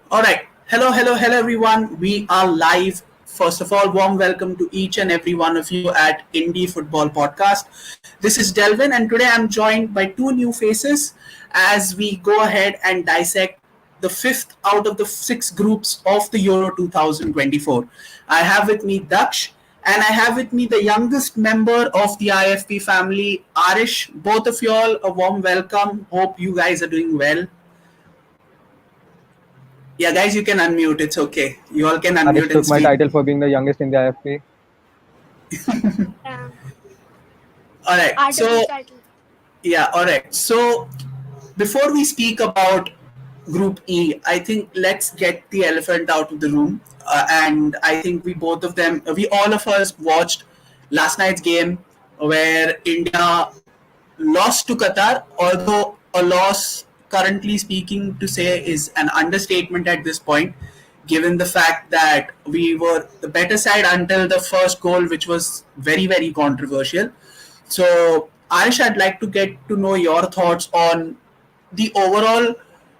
All right. Hello, everyone. We are live. First of all, warm welcome to each and every one of you at Indie Football Podcast. This is Delwyn, and today I'm joined by two new faces as we go ahead and dissect the fifth out of the six groups of the Euro 2024. I have with me Daksh, and I have with me the youngest member of the IFP family, Arish. Both of you all, a warm welcome. Hope you guys are doing well. Yeah, guys, you can unmute. It's okay. You all can Arish unmute and took my speak. title for being the youngest in the IFP. Um, All right. Article So, title. yeah, all right. So, before we speak about Group E, I think let's get the elephant out of the room. And I think we all of us watched last night's game where India lost to Qatar, although a loss, currently speaking, to say is an understatement at this point, given the fact that we were the better side until the first goal, which was very, very controversial. So, Arish, I'd like to get to know your thoughts on the overall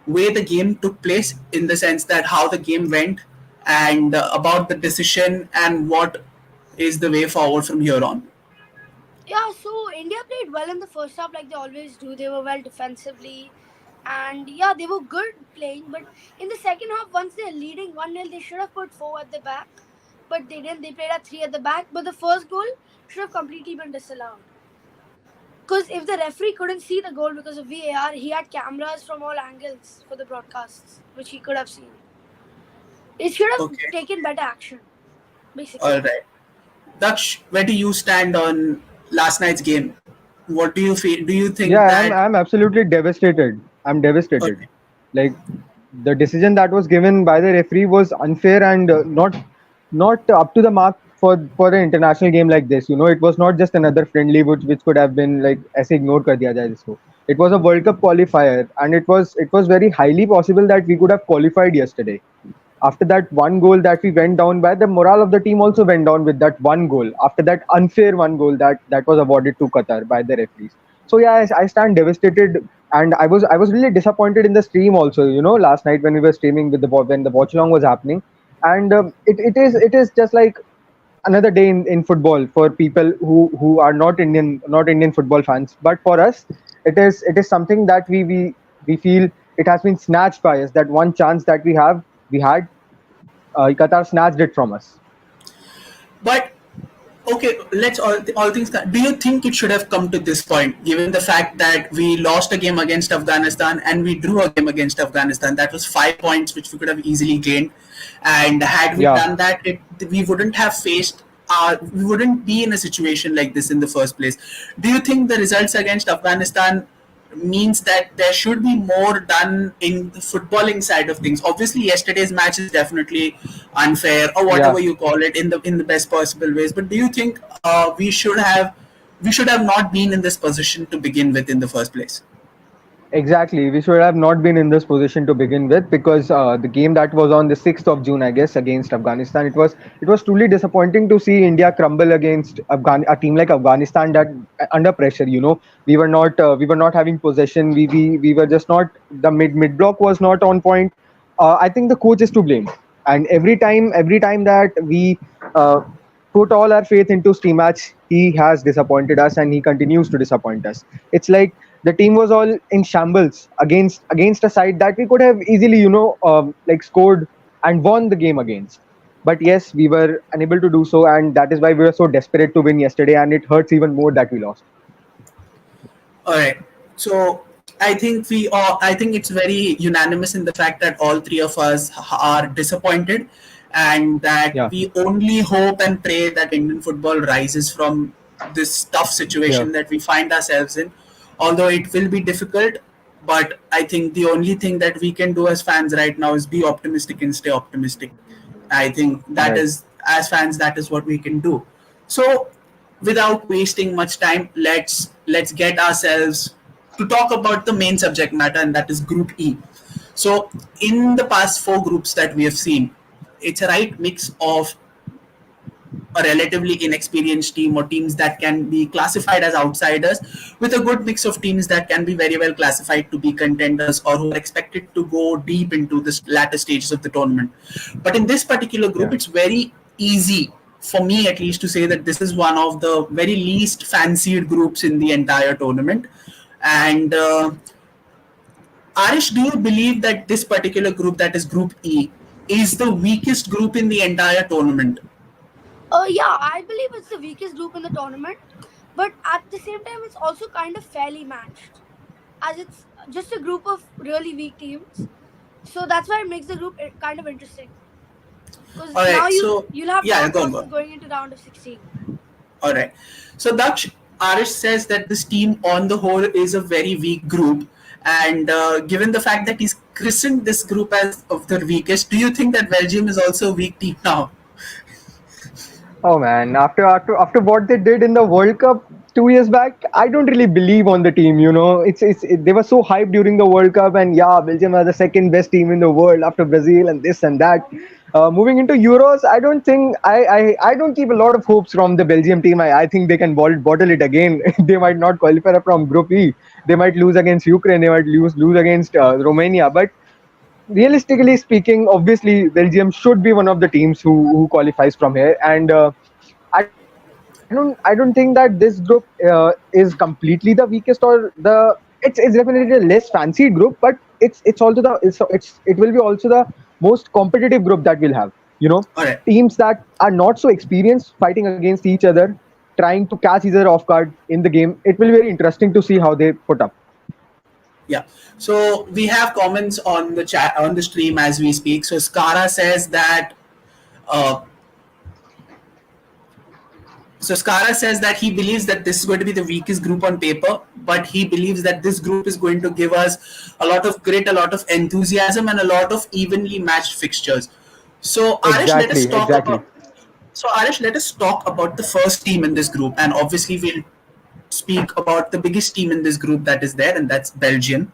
way the game took place, in the sense that how the game went and about the decision and what is the way forward from here on. Yeah, so India played well in the first half, like they always do. They were well defensively, and yeah, they were good playing. But in the second half, once they're leading 1-0, they should have put four at the back, but they didn't. They played at three at the back. But the first goal should have completely been disallowed. Because if the referee couldn't see the goal because of VAR, he had cameras from all angles for the broadcasts, which he could have seen. It should have Okay. taken better action, All basically. right. Daksh, where do you stand on last night's game? What do you feel? Do you Yeah, think I'm that? I'm absolutely devastated. I'm devastated. Okay, Like the decision that was given by the referee was unfair and not up to the mark for an international game like this. It was not just another friendly which could have been like ऐसे ignore कर दिया जाए इसको. It was a World Cup qualifier, and it was very highly possible that we could have qualified yesterday. After that one goal that we went down by, the morale of the team also went down with that one goal. After that unfair one goal that was awarded to Qatar by the referees. So yeah, I stand devastated, and I was really disappointed in the stream also. Last night when we were streaming with when the watch along was happening, and it is just like another day in football for people who are not Indian football fans. But for us, it is something that we feel it has been snatched by us. That one chance that we had, Qatar snatched it from us. but okay, let's all things. Do you think it should have come to this point, given the fact that we lost a game against Afghanistan and we drew a game against Afghanistan? That was 5 points which we could have easily gained, and had we Yeah, done that, we wouldn't have faced. We wouldn't be in a situation like this in the first place. Do you think the results against Afghanistan means that there should be more done in the footballing side of things? Obviously, yesterday's match is definitely unfair, or yeah. whatever you call it, in the best possible ways. But do you think we should have not been in this position to begin with in the first place? Exactly. We should have not been in this position to begin with, because the game that was on the 6th of June, I guess, against Afghanistan, it was truly disappointing to see India crumble against a team like Afghanistan that under pressure. We were not having possession. We were just not, the mid block was not on point. I think the coach is to blame, and every time that we put all our faith into Steam Match, he has disappointed us, and he continues to disappoint us. It's like the team was all in shambles against a side that we could have easily, like scored and won the game against. But yes, we were unable to do so, and that is why we were so desperate to win yesterday, and it hurts even more that we lost. All right. So I think it's very unanimous in the fact that all three of us are disappointed, and that Yeah, we only hope and pray that Indian football rises from this tough yeah, situation that we find ourselves in. Although it will be difficult, but I think the only thing that we can do as fans right now is be optimistic and stay optimistic. I think that right. is, as fans, that is what we can do. So, without wasting much time, let's get ourselves to talk about the main subject matter, and that is Group E. So, in the past four groups that we have seen, it's a right mix of a relatively inexperienced team or teams that can be classified as outsiders with a good mix of teams that can be very well classified to be contenders or who are expected to go deep into the latter stages of the tournament. But in this particular group, Yeah. it's very easy for me at least to say that this is one of the very least fancied groups in the entire tournament. And Arish, do you believe that this particular group, that is Group E, is the weakest group in the entire tournament? Yeah, I believe it's the weakest group in the tournament, but at the same time, it's also kind of fairly matched, as it's just a group of really weak teams. So that's why it makes the group kind of interesting. Because All now right, so you'll have yeah, dark go on, go horses on. going into round of 16. All right. So Daksh, Arish says that this team on the whole is a very weak group. And given the fact that he's christened this group as of the weakest, do you think that Belgium is also a weak team now? Oh man, after what they did in the World Cup 2 years back, I don't really believe on the team. They were so hyped during the World Cup, and yeah, Belgium are the second best team in the world after Brazil and this and that. Moving into Euros, I don't think I don't keep a lot of hopes from the Belgium team. I think they can bottle it again. They might not qualify from Group E. They might lose against Ukraine. They might lose against Romania, but realistically speaking, obviously Belgium should be one of the teams who qualifies from here, and I don't think that this group is completely the weakest or it's definitely a less fancied group, but it's also it will be also the most competitive group that we'll have. All right. Teams that are not so experienced fighting against each other, trying to catch each other off guard in the game. It will be very interesting to see how they put up. Yeah. So we have comments on the chat on the stream as we speak. So Skara says that uh, Skara says that he believes that this is going to be the weakest group on paper, but he believes that this group is going to give us a lot of grit, a lot of enthusiasm, and a lot of evenly matched fixtures. So Arish, let us Exactly, talk exactly. about. So Arish, let us talk about the first team in this group, and obviously we'll speak about the biggest team in this group that is there, and that's Belgium.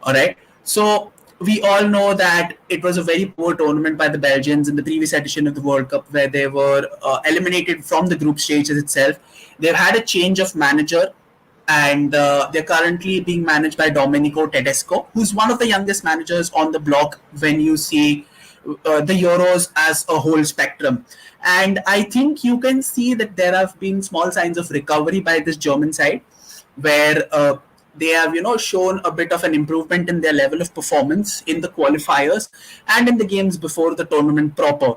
All right. So we all know that it was a very poor tournament by the Belgians in the previous edition of the World Cup, where they were eliminated from the group stages itself. They've had a change of manager, and they're currently being managed by Domenico Tedesco, who's one of the youngest managers on the block when you see the Euros as a whole spectrum. And I think you can see that there have been small signs of recovery by this German side, where they have shown a bit of an improvement in their level of performance in the qualifiers and in the games before the tournament proper.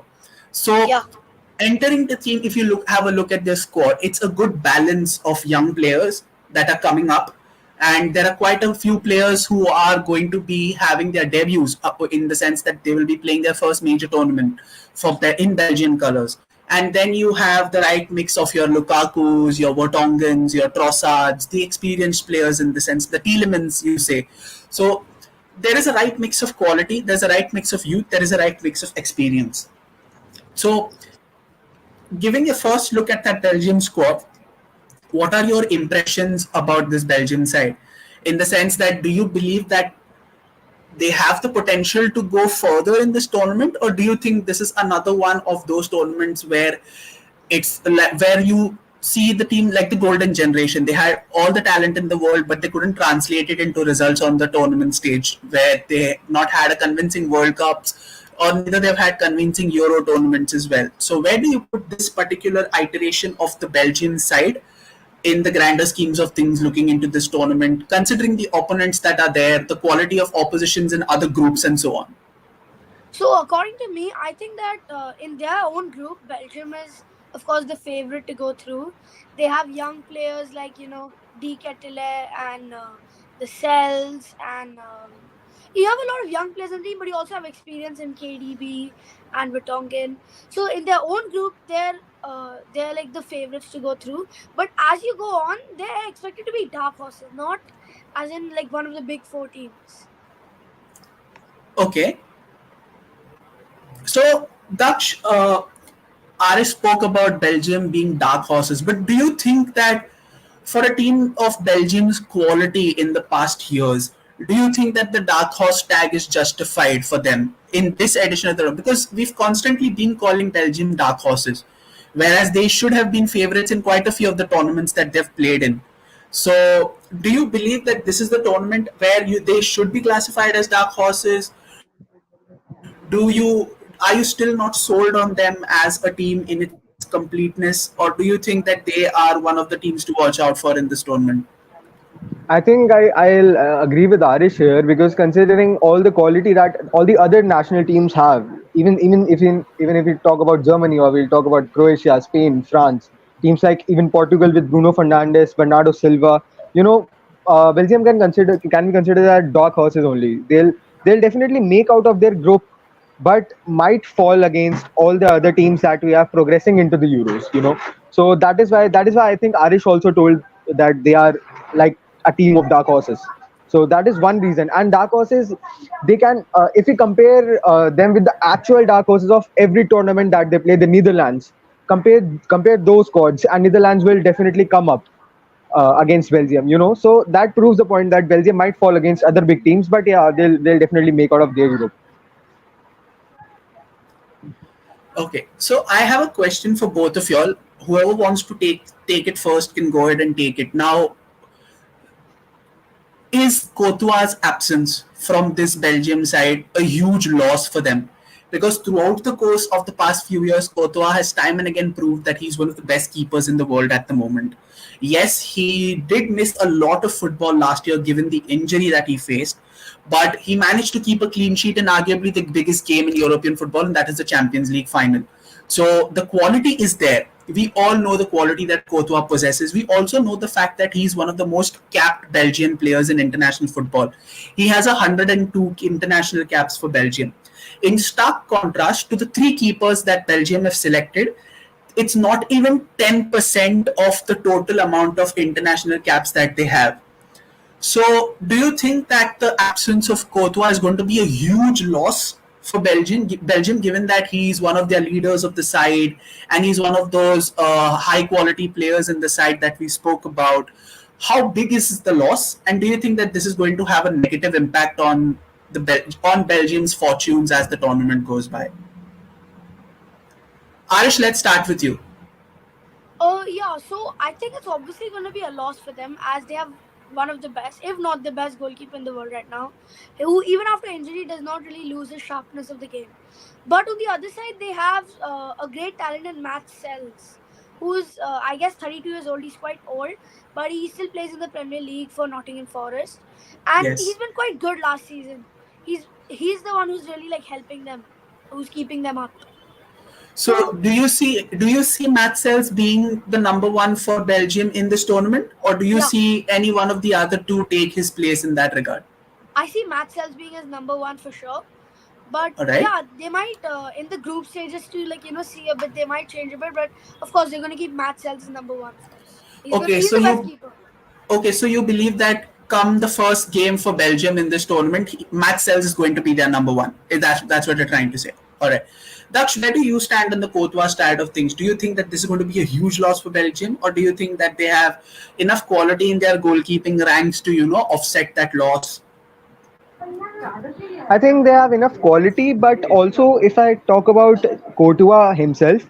So Yeah. entering the team, if you have a look at their squad, it's a good balance of young players that are coming up, and there are quite a few players who are going to be having their debuts in the sense that they will be playing their first major tournament in Belgian colours. And then you have the right mix of your Lukaku's, your Vertonghen's, your Trossards, the experienced players in the sense, the Tielemans, you say. So there is a right mix of quality, there's a right mix of youth, there is a right mix of experience. So giving a first look at that Belgium squad, what are your impressions about this Belgium side? In the sense that, do you believe that they have the potential to go further in this tournament, or do you think this is another one of those tournaments where where you see the team like the golden generation? They had all the talent in the world, but they couldn't translate it into results on the tournament stage, where they not had a convincing World Cups, or neither they've had convincing Euro tournaments as well. So where do you put this particular iteration of the Belgian side in the grander schemes of things looking into this tournament, considering the opponents that are there, the quality of oppositions in other groups, and so on? So according to me, I think that in their own group, Belgium is of course the favorite to go through. They have young players like D. Ketele and the Cells, and you have a lot of young players in the team, but you also have experience in KDB and Vertonghen. So in their own group, they're like the favorites to go through. But as you go on, they're expected to be dark horses, not as in like one of the big four teams. Okay. So, Daksh, Aris spoke about Belgium being dark horses, but do you think that for a team of Belgium's quality in the past years, do you think that the dark horse tag is justified for them in this edition of the, because we've constantly been calling Belgium dark horses? whereas they should have been favorites in quite a few of the tournaments that they've played in. So, do you believe that this is the tournament where they should be classified as dark horses? Are you still not sold on them as a team in its completeness, or do you think that they are one of the teams to watch out for in this tournament? I think I'll agree with Arish here, because considering all the quality that all the other national teams have, even if we talk about Germany, or we'll talk about Croatia, Spain, France, teams like even Portugal with Bruno Fernandes, Bernardo Silva, you know, Belgium can be considered as dark horses only. They'll definitely make out of their group, but might fall against all the other teams that we have progressing into the Euros. So that is why I think Arish also told that they are like a team of dark horses. So that is one reason. And dark horses, they can, if we compare them with the actual dark horses of every tournament that they play, the Netherlands, compare those squads, and Netherlands will definitely come up against Belgium. So that proves the point that Belgium might fall against other big teams, but yeah, they'll definitely make out of their group. Okay, so I have a question for both of y'all. Whoever wants to take it first can go ahead and take it. Now, is Courtois' absence from this Belgium side a huge loss for them? Because throughout the course of the past few years, Courtois has time and again proved that he's one of the best keepers in the world at the moment. Yes, he did miss a lot of football last year given the injury that he faced, but he managed to keep a clean sheet in arguably the biggest game in European football, and that is the Champions League final. So the quality is there. We all know the quality that Courtois possesses. We also know the fact that he's one of the most capped Belgian players in international football. He has 102 international caps for Belgium. In stark contrast to the three keepers that Belgium have selected, it's not even 10% of the total amount of international caps that they have. So, do you think that the absence of Courtois is going to be a huge loss for Belgium, given that he's one of their leaders of the side and he's one of those high quality players in the side that we spoke about? How big is the loss, and do you think that this is going to have a negative impact on on Belgium's fortunes as the tournament goes by? Arish, let's start with you. Yeah, so I think it's obviously going to be a loss for them as they have one of the best, if not the best goalkeeper in the world right now, who even after injury does not really lose the sharpness of the game. But on the other side, they have a great talent in Matt Sells, who's I guess 32 years old. He's quite old, but he still plays in the Premier League for Nottingham Forest, and he's Yes. been quite good last season. He's the one who's really like helping them, who's keeping them up. So, So do you see Matt Sells being the number one for Belgium in this tournament, or do you yeah, see any one of the other two take his place in that regard? I see Matt Sells being as number one for sure. But All right. yeah, they might in the group stages to see a bit. They might change a bit, but of course they're gonna keep Matt Sells as number one, of course. Okay. He's So the best you keeper. okay. So you believe that come the first game for Belgium in this tournament, Matt Sells is going to be their number one. That's what you're trying to say. All right. Daksh, where do you stand on the Courtois side of things? Do you think that this is going to be a huge loss for Belgium, or do you think that they have enough quality in their goalkeeping ranks to offset that loss? I think they have enough quality, but also if I talk about Courtois himself,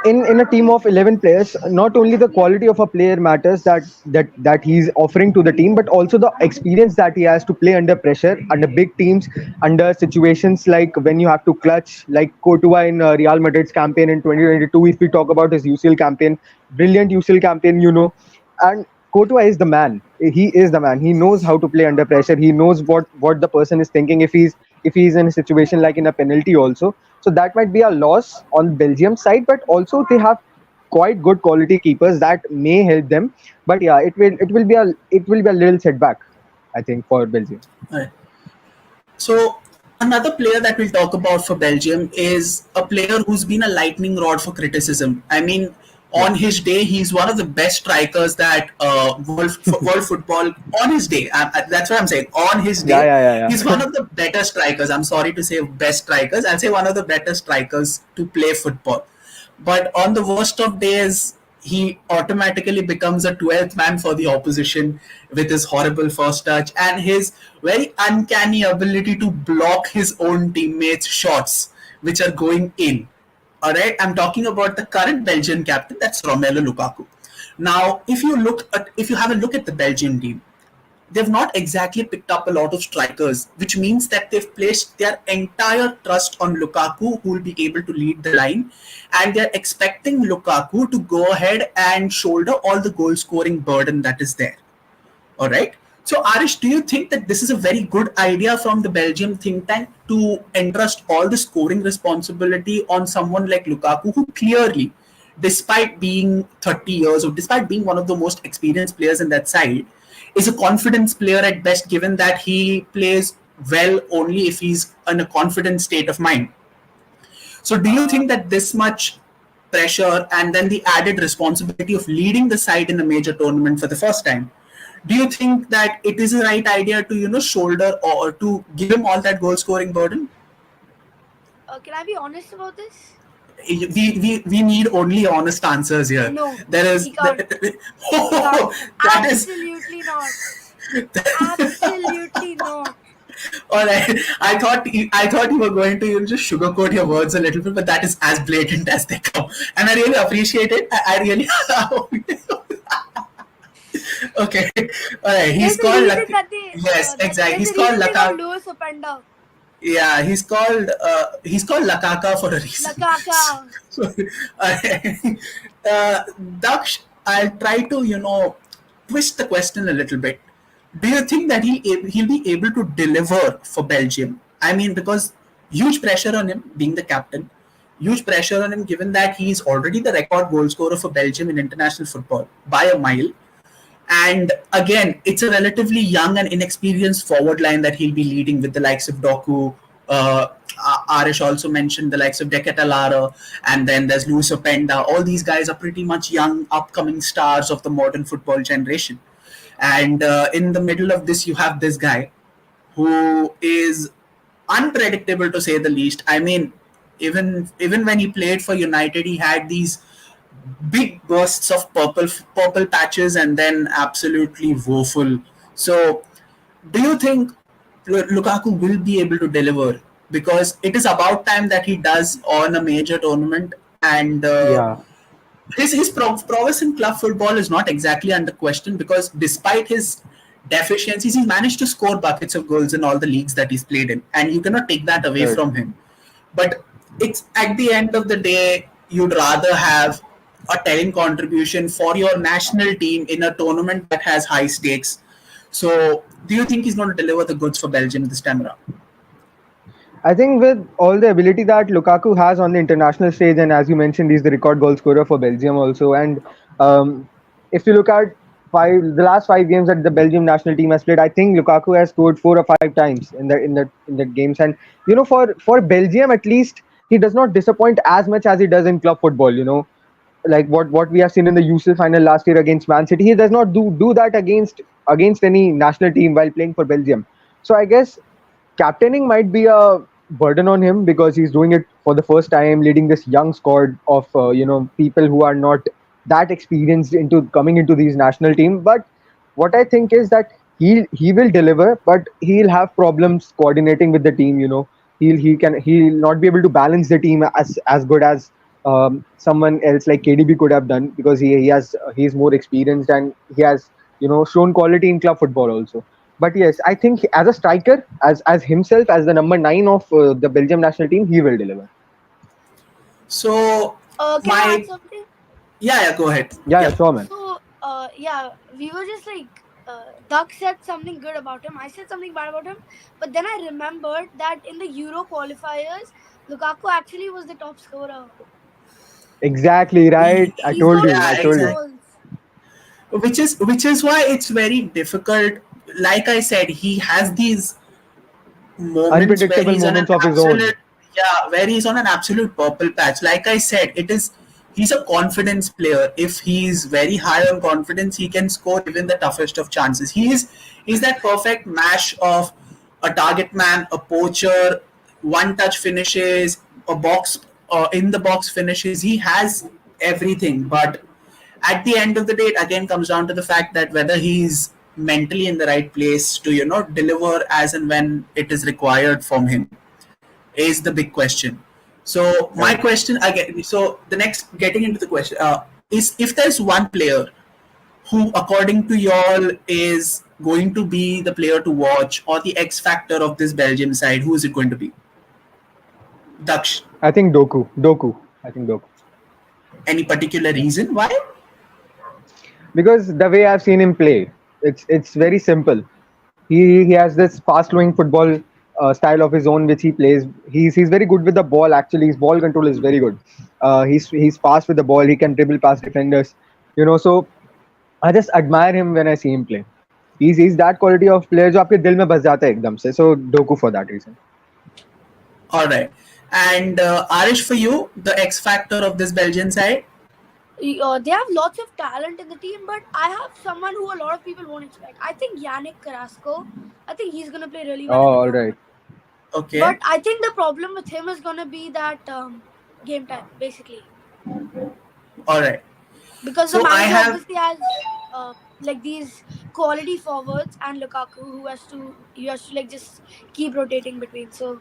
in a team of 11 players, not only the quality of a player matters that he's offering to the team, but also the experience that he has to play under pressure, under big teams, under situations like when you have to clutch, like Courtois in Real Madrid's campaign in 2022. If we talk about his UCL campaign, brilliant UCL campaign. And Courtois is the man. He is the man. He knows how to play under pressure. He knows what the person is thinking if he's in a situation like in a penalty also. So that might be a loss on Belgium side, but also they have quite good quality keepers that may help them. But yeah, it will be a little setback, I think, for Belgium. All right. So another player that we'll talk about for Belgium is a player who's been a lightning rod for criticism. I mean, Yeah. on his day, he's one of the best strikers that world football on his day. That's what I'm saying. On his Yeah, day, yeah, yeah, he's yeah. one of the better strikers. I'm sorry to say best strikers. I'll say one of the better strikers to play football. But on the worst of days, he automatically becomes a 12th man for the opposition with his horrible first touch and his very uncanny ability to block his own teammates' shots, which are going in. All right, I'm talking about the current Belgian captain. That's Romelu Lukaku. Now, if you have a look at the Belgian team, they've not exactly picked up a lot of strikers, which means that they've placed their entire trust on Lukaku, who will be able to lead the line, and they're expecting Lukaku to go ahead and shoulder all the goal scoring burden that is there. All right. So, Arish, do you think that this is a very good idea from the Belgium think tank to entrust all the scoring responsibility on someone like Lukaku, who clearly, despite being 30 years old, despite being one of the most experienced players in that side, is a confidence player at best, given that he plays well only if he's in a confident state of mind? So, do you Uh, think that this much pressure and then the added responsibility of leading the side in a major tournament for the first time, do you think that it is the right idea to shoulder or to give him all that goal scoring burden? can I be honest about this? We need only honest answers here. No, There is he can't. He can't. oh, that is Absolutely not. Absolutely not. all right. I thought you were going to just sugarcoat your words a little bit, but that is as blatant as they come, and I really appreciate it. I really okay. All right. There's He's a called reason that they. yes, exactly. There's He's a called reason they got Laka. Louis Openda. Yeah, he's called Lakaka for a reason. Lakaka. So, Daksh, I'll try to twist the question a little bit. Do you think that he'll be able to deliver for Belgium? I mean, because huge pressure on him being the captain, huge pressure on him given that he's already the record goal scorer for Belgium in international football by a mile. And again, it's a relatively young and inexperienced forward line that he'll be leading with the likes of Doku. Uh, Arish also mentioned the likes of Decatalara, and then there's Luis Openda. All these guys are pretty much young, upcoming stars of the modern football generation. And in the middle of this, you have this guy who is unpredictable to say the least. I mean, even when he played for United, he had these big bursts of purple patches and then absolutely woeful. So, do you think Lukaku will be able to deliver? Because it is about time that he does on a major tournament, and Yeah, his prowess in club football is not exactly under question, because despite his deficiencies, he's managed to score buckets of goals in all the leagues that he's played in, and you cannot take that away right. from him. But it's at the end of the day, you'd rather have a telling contribution for your national team in a tournament that has high stakes. So, do you think he's going to deliver the goods for Belgium this time around? I think with all the ability that Lukaku has on the international stage, and as you mentioned, he's the record goal scorer for Belgium also. And um, if you look at the last 5 games that the Belgium national team has played, I think Lukaku has scored 4 or 5 times in the games. And for Belgium at least, he does not disappoint as much as he does in club football. Like what we have seen in the UCL final last year against Man City, he does not do that against any national team while playing for Belgium. So I guess captaining might be a burden on him because he's doing it for the first time, leading this young squad of people who are not that experienced into coming into these national team. But what I think is that he will deliver, but he'll have problems coordinating with the team. He'll not be able to balance the team as good as someone else like KDB could have done, because he's more experienced and he has shown quality in club football also. But yes, I think as a striker, as himself, as the number 9 of the Belgium national team, he will deliver. So, Can I add my something? yeah, go ahead. Yeah, yeah, Yeah. sure, man. So, yeah, we were just like, Duck said something good about him. I said something bad about him. But then I remembered that in the Euro qualifiers, Lukaku actually was the top scorer. Exactly right. I He told scored you. Yeah, I 11 told you. exactly. goals. Which is why it's very difficult. Like I said, he has these moments where Unpredictable he's on an moments of his own. absolute where he's on an absolute purple patch. Like I said, he's a confidence player. If he's very high on confidence, he can score even the toughest of chances. He's that perfect mash of a target man, a poacher, one touch finishes, a box in the box finishes. He has everything. But at the end of the day, it again comes down to the fact that whether he's mentally in the right place to deliver as and when it is required from him is the big question. So my Correct. question again. So the next getting into the question is, if there's one player who, according to y'all, is going to be the player to watch or the X factor of this Belgium side, who is it going to be? Daksh. I think Doku. Doku. I think Doku. Any particular reason why? Because the way I've seen him play, it's very simple. He has this fast flowing football style of his own which he plays. He's very good with the ball. Actually, his ball control is very good. He's fast with the ball. He can dribble past defenders. So I just admire him when I see him play. He's that quality of player जो आपके दिल में बस जाता है एकदम से. So Doku for that reason. All right. And Arish, for you, the X factor of this Belgian side? They have lots of talent in the team, but I have someone who a lot of people won't expect. I think Yannick Carrasco. I think he's gonna play really well. Oh, in the all tournament. right. Okay. But I think the problem with him is gonna be that game time, basically, All right. because So the I manager have- obviously has like these quality forwards and Lukaku who has to like just keep rotating between. So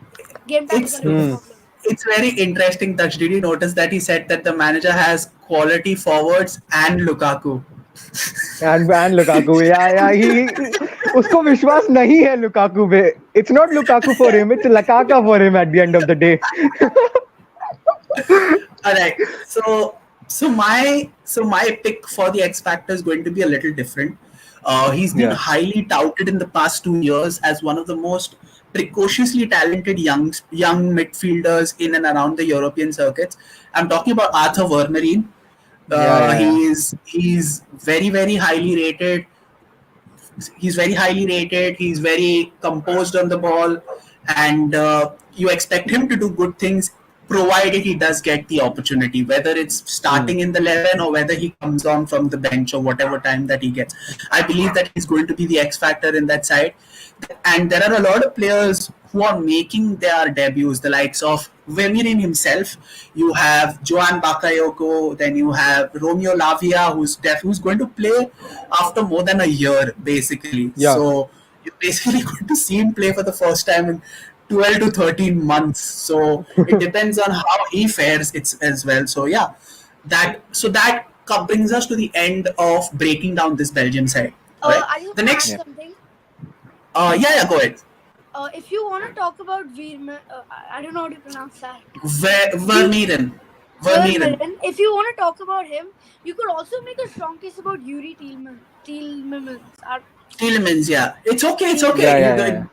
game time is It's gonna be the problem. it's very interesting, Daksh. Did you notice that he said that the manager has quality forwards and Lukaku? And Lukaku, yeah. उसको विश्वास नहीं है Lukaku पे. It's not Lukaku for him. It's Lakaka for him at the end of the day. All right. So my pick for the X Factor is going to be a little different. He's been Yeah. highly touted in the past 2 years as one of the most precociously talented young midfielders in and around the European circuits. I'm talking about Arthur Wernerine. Yeah. He's very highly rated. He's very highly rated. He's very composed on the ball, and you expect him to do good things, provided he does get the opportunity. Whether it's starting in the 11 or whether he comes on from the bench or whatever time that he gets, I believe that he's going to be the X factor in that side. And there are a lot of players who are making their debuts, the likes of Wemirin himself. You have Joan Bakayoko, then you have Romeo Lavia, who's going to play after more than a year, basically. Yeah. So you're basically going to see him play for the first time in 12 to 13 months. So it depends on how he fares as well. So yeah, that brings us to the end of breaking down this Belgium side. Right? I just The want to next, add something. yeah, go ahead. If you want to talk about Veerman, I don't know how to pronounce that. Vermeeren. Vermeeren. If you want to talk about him, you could also make a strong case about Yuri Tielemans. Tielemans, yeah. It's okay. Yeah.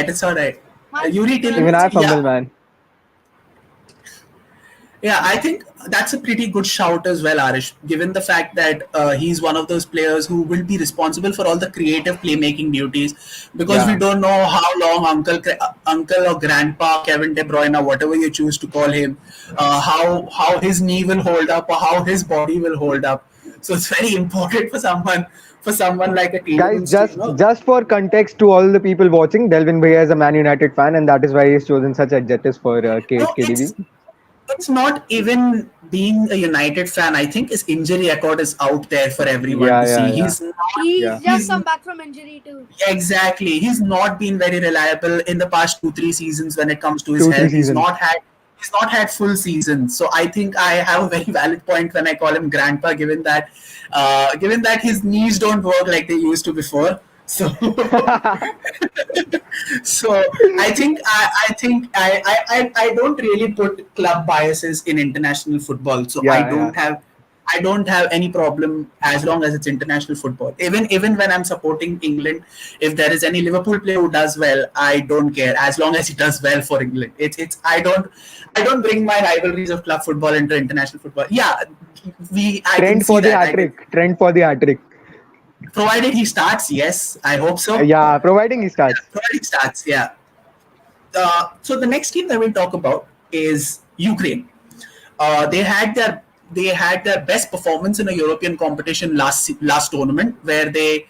It's all right. Yuri Even Tielemans, I fumble, man. Yeah, I think that's a pretty good shout as well, Arish, given the fact that he's one of those players who will be responsible for all the creative playmaking duties, because we don't know how long uncle or grandpa Kevin De Bruyne, or whatever you choose to call him, how his knee will hold up or how his body will hold up. So it's very important for someone like a team. Guys, just for context to all the people watching, Delwyn Bhaiya is a Man United fan, and that is why he's chosen such adjectives for KDB. It's not even being a United fan. I think his injury record is out there for everyone to see. He's just come back from injury too. Exactly. He's not been very reliable in the past 2-3 seasons when it comes to his health. He's not had full seasons. So I think I have a very valid point when I call him grandpa, given that his knees don't work like they used to before. So, I think I don't really put club biases in international football. So I don't have any problem as long as it's international football. Even when I'm supporting England, if there is any Liverpool player who does well, I don't care as long as he does well for England. I don't bring my rivalries of club football into international football. Yeah, Trend for the hat-trick. Provided he starts, yes, I hope so. Yeah, providing he starts. Yeah. So the next team that we'll talk about is Ukraine. They had their best performance in a European competition last tournament, where they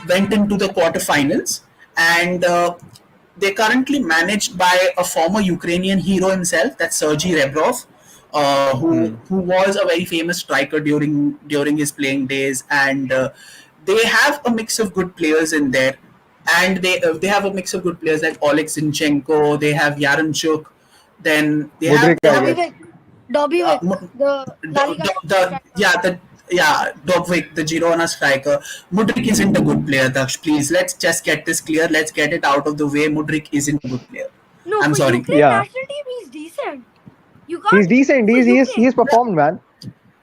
went into the quarterfinals, and they're currently managed by a former Ukrainian hero himself, that's Sergei Rebrov, who was a very famous striker during his playing days, and they have a mix of good players in there, and they have a mix of good players like Oleg Zinchenko. They have Yarenchuk. Then Mudrik, they I have Dobby guess. Wick. Dobby Wick, Mu- the La Liga the striker. yeah, Dovvik, the Girona striker. Mudrik isn't a good player, Daksh. Please, let's just get this clear. Let's get it out of the way. Mudrik isn't a good player. No, I'm for sorry. Ukraine Yeah, national team, he's decent. You he's can't decent. for He's Ukraine. performed, man.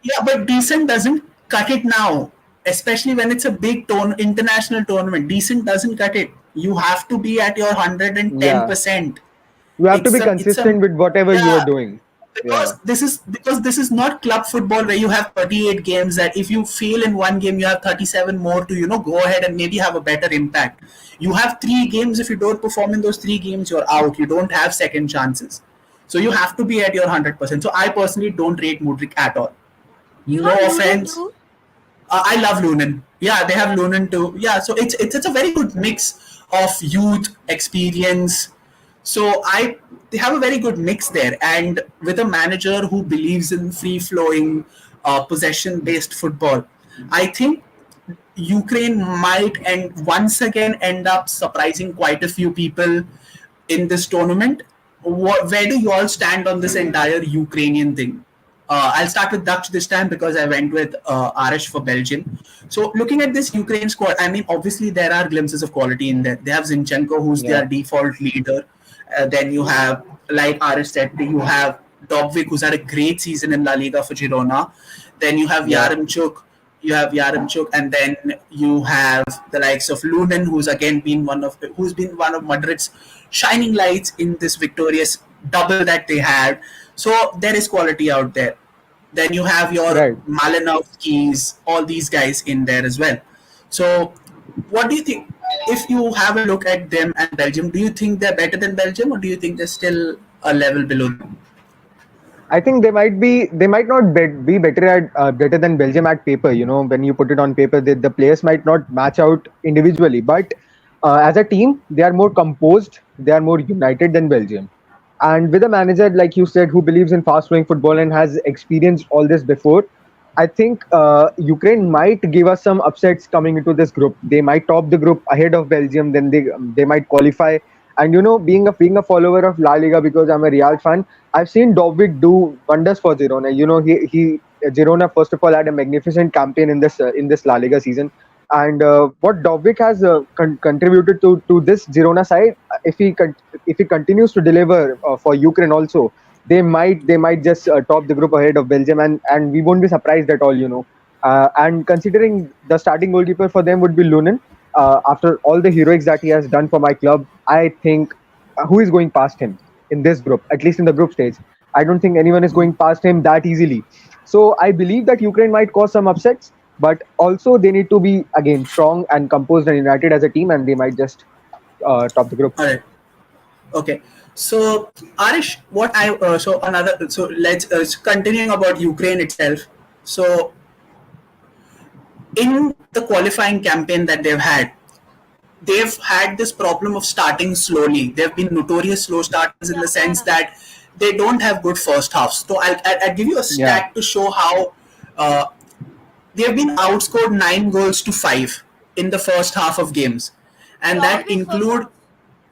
Yeah, but decent doesn't cut it now, especially when it's a big international tournament. Decent doesn't cut it. You have to be at your Yeah, 110%. you have to be It's a consistent with whatever you are yeah, doing. Yeah, because this is not club football where you have 38 games that if you fail in one game you have 37 more to go ahead and maybe have a better impact. You have 3 games. If you don't perform in those 3 games, you're out. You don't have second chances. So you have to be at your 100%. So I personally don't rate Mudrik at all. You No have Lunin offense. too. I love Lunin. Yeah, they have Yeah, Lunin too. Yeah, so it's a very good mix of youth experience. So they have a very good mix there, and with a manager who believes in free flowing, possession based football, I think Ukraine might and once again end up surprising quite a few people in this tournament. Where do you all stand on this entire Ukrainian thing? I'll start with Dutch this time because I went with Arish for Belgium. So, looking at this Ukraine squad, I mean, obviously there are glimpses of quality in there. They have Zinchenko, who's yeah, their default leader. Then you have, like Arish said, you have Dobvik, who's had a great season in La Liga for Girona. Then you have yeah, Yaremchuk, and then you have the likes of Lunin, who's been one of Madrid's shining lights in this victorious double that they had. So there is quality out there. Then you have your right. Malinovskis, all these guys in there as well. So what do you think? If you have a look at them and Belgium, do you think they're better than Belgium, or do you think they're still a level below them? I think they might not be better at better than Belgium at paper. You know, when you put it on paper, the players might not match out individually, but as a team, they are more composed, they are more united than Belgium. And with a manager like you said, who believes in fast-flowing football and has experienced all this before, I think Ukraine might give us some upsets coming into this group. They might top the group ahead of Belgium, then they might qualify. And you know, being a follower of La Liga because I'm a Real fan, I've seen Dovvik do wonders for Girona. You know, he Girona first of all had a magnificent campaign in this La Liga season, and what Dovvik has contributed to this Girona side, if he continues to deliver for Ukraine also, they might just top the group ahead of Belgium, and we won't be surprised at all. You know, and considering the starting goalkeeper for them would be Lunin. After all the heroics that he has done for my club, I think who is going past him in this group, at least in the group stage. I don't think anyone is going past him that easily. So I believe that Ukraine might cause some upsets, but also they need to be again strong and composed and united as a team, and they might just top the group. All right. Okay. So Arish, what I so another so let's continuing about Ukraine itself. So in the qualifying campaign that they've had this problem of starting slowly. They've been notorious slow starters in yeah, the sense that they don't have good first halves. So I'll give you a Yeah, stat to show how uh, they've been outscored 9 goals to 5 in the first half of games, and yeah. that Always first include half.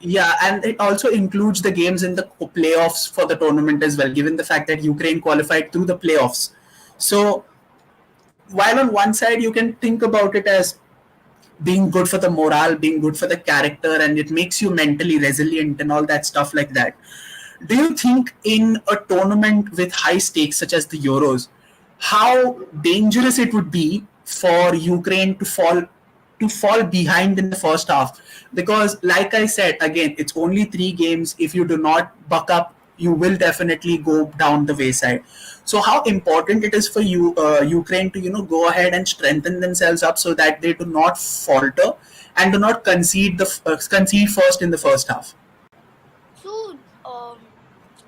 yeah, and it also includes the games in the playoffs for the tournament as well, given the fact that Ukraine qualified through the playoffs. So while on one side you can think about it as being good for the morale, being good for the character, and it makes you mentally resilient and all that stuff like that. Do you think in a tournament with high stakes such as the Euros, how dangerous it would be for Ukraine to fall behind in the first half? Because, like I said, again, it's only 3 games. If you do not buck up, you will definitely go down the wayside. So, how important it is for you, Ukraine, to go ahead and strengthen themselves up so that they do not falter and do not concede first in the first half. So,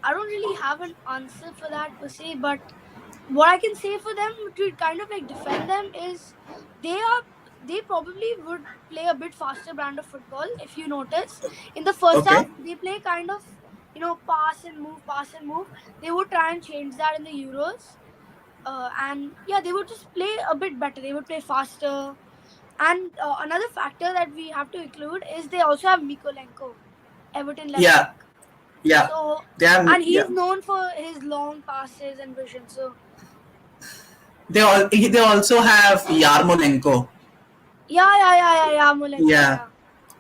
I don't really have an answer for that per se, but what I can say for them to kind of like defend them is they are they probably would play a bit faster brand of football. If you notice, in the first half Okay. they play kind of pass and move, pass and move. They would try and change that in the Euros, and yeah, they would just play a bit better. They would play faster. And another factor that we have to include is they also have Mikolenko, Everton left Yeah. back. Yeah, So, they are. and Yeah, he's known for his long passes and vision. So, they also have Yarmolenko. yeah, Mulenko, Yeah, yeah.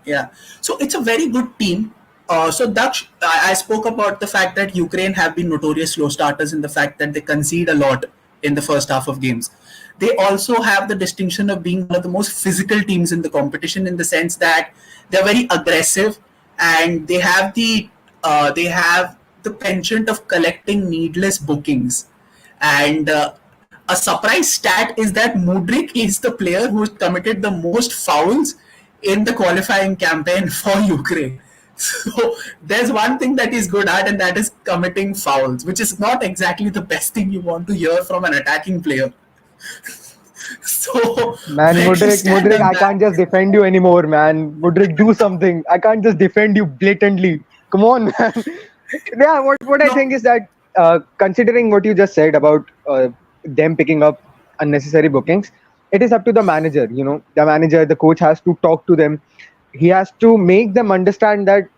yeah. So it's a very good team. So Daksh, I spoke about the fact that Ukraine have been notorious slow starters in the fact that they concede a lot in the first half of games. They also have the distinction of being one of the most physical teams in the competition in the sense that they're very aggressive and they have the penchant of collecting needless bookings. And a surprise stat is that Mudrik is the player who committed the most fouls in the qualifying campaign for Ukraine. So there's one thing that he's good at, and that is committing fouls, which is not exactly the best thing you want to hear from an attacking player. So Man, where do you stand Mudrik, on I that? can't just defend you anymore, man. Mudrik, do something. I can't just defend you blatantly. Come on, man. Yeah, what I No, think is that considering what you just said about them picking up unnecessary bookings, it is up to the manager. You know, the manager, the coach has to talk to them. He has to make them understand that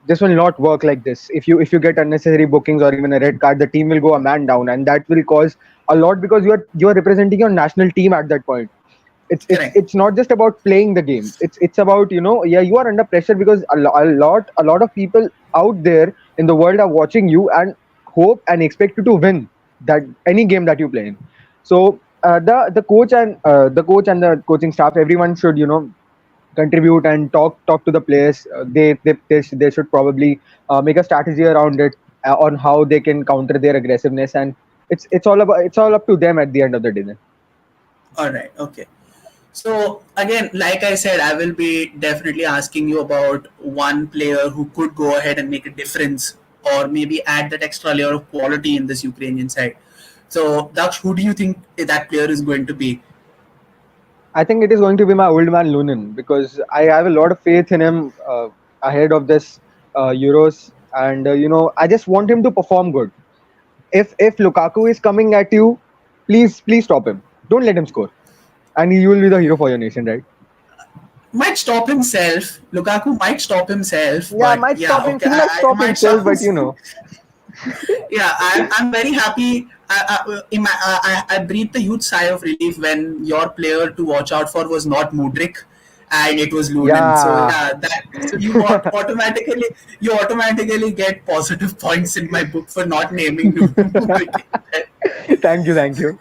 this will not work like this. If you get unnecessary bookings or even a red card, the team will go a man down, and that will cause a lot because you are representing your national team at that point. It's correct. it's not just about playing the game. It's about, yeah, you are under pressure because a lot of people out there in the world are watching you and hope and expect you to win that any game that you play in. So the coach and the coaching staff, everyone should contribute and talk to the players. They should probably make a strategy around it, on how they can counter their aggressiveness, and it's all up to them at the end of the day. All right. Okay. So again, like I said, I will be definitely asking you about one player who could go ahead and make a difference, or maybe add that extra layer of quality in this Ukrainian side. So Daksh, who do you think that player is going to be? I think it is going to be my old man Lunin, because I have a lot of faith in him ahead of this Euros, and I just want him to perform good. If Lukaku is coming at you, please stop him. Don't let him score, and you will be the hero for your nation, right? Might stop himself. Lukaku might stop himself, Yeah, but might yeah, stop him. okay, He might I stop might himself, stop but himself. Yeah, I'm very happy. I breathed a huge sigh of relief when your player to watch out for was not Mudrik, and it was Lunin. So yeah. yeah, that so you automatically get positive points in my book for not naming Mudrik. Thank you.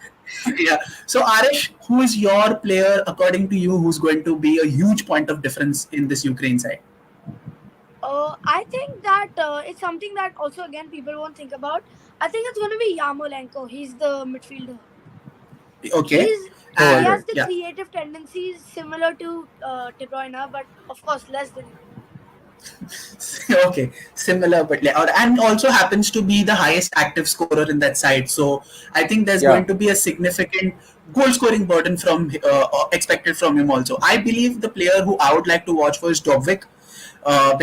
Yeah. So Arish, who is your player according to you who's going to be a huge point of difference in this Ukraine side? I think that it's something that also again people won't think about. I think it's going to be Yarmolenko. He's the midfielder. Okay. Oh, He all And has right. the yeah. creative tendencies similar to De Bruyne, but of course less than him. Okay, similar, but and also happens to be the highest active scorer in that side. So I think there's Yeah, going to be a significant goal scoring burden from expected from him also. I believe the player who I would like to watch for is Dovvik, Yeah,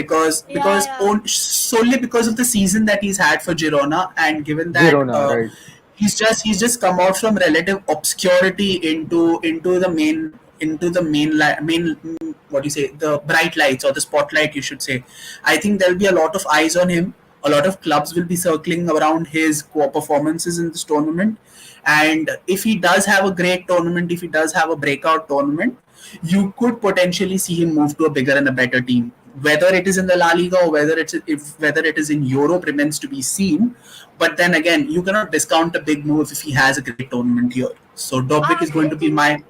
yeah. solely because of the season that he's had for Girona, and given that Girona, right? he's just come out from relative obscurity into the main what do you say, the bright lights or the spotlight, you should say. I think there'll be a lot of eyes on him. A lot of clubs will be circling around his core performances in this tournament, and if he does have a great tournament, if he does have a breakout tournament, you could potentially see him move to a bigger and a better team. Whether it is in the La Liga or whether it is in Europe remains to be seen. But then again, you cannot discount a big move if he has a great tournament here. So Dobbik I is going actually to be think my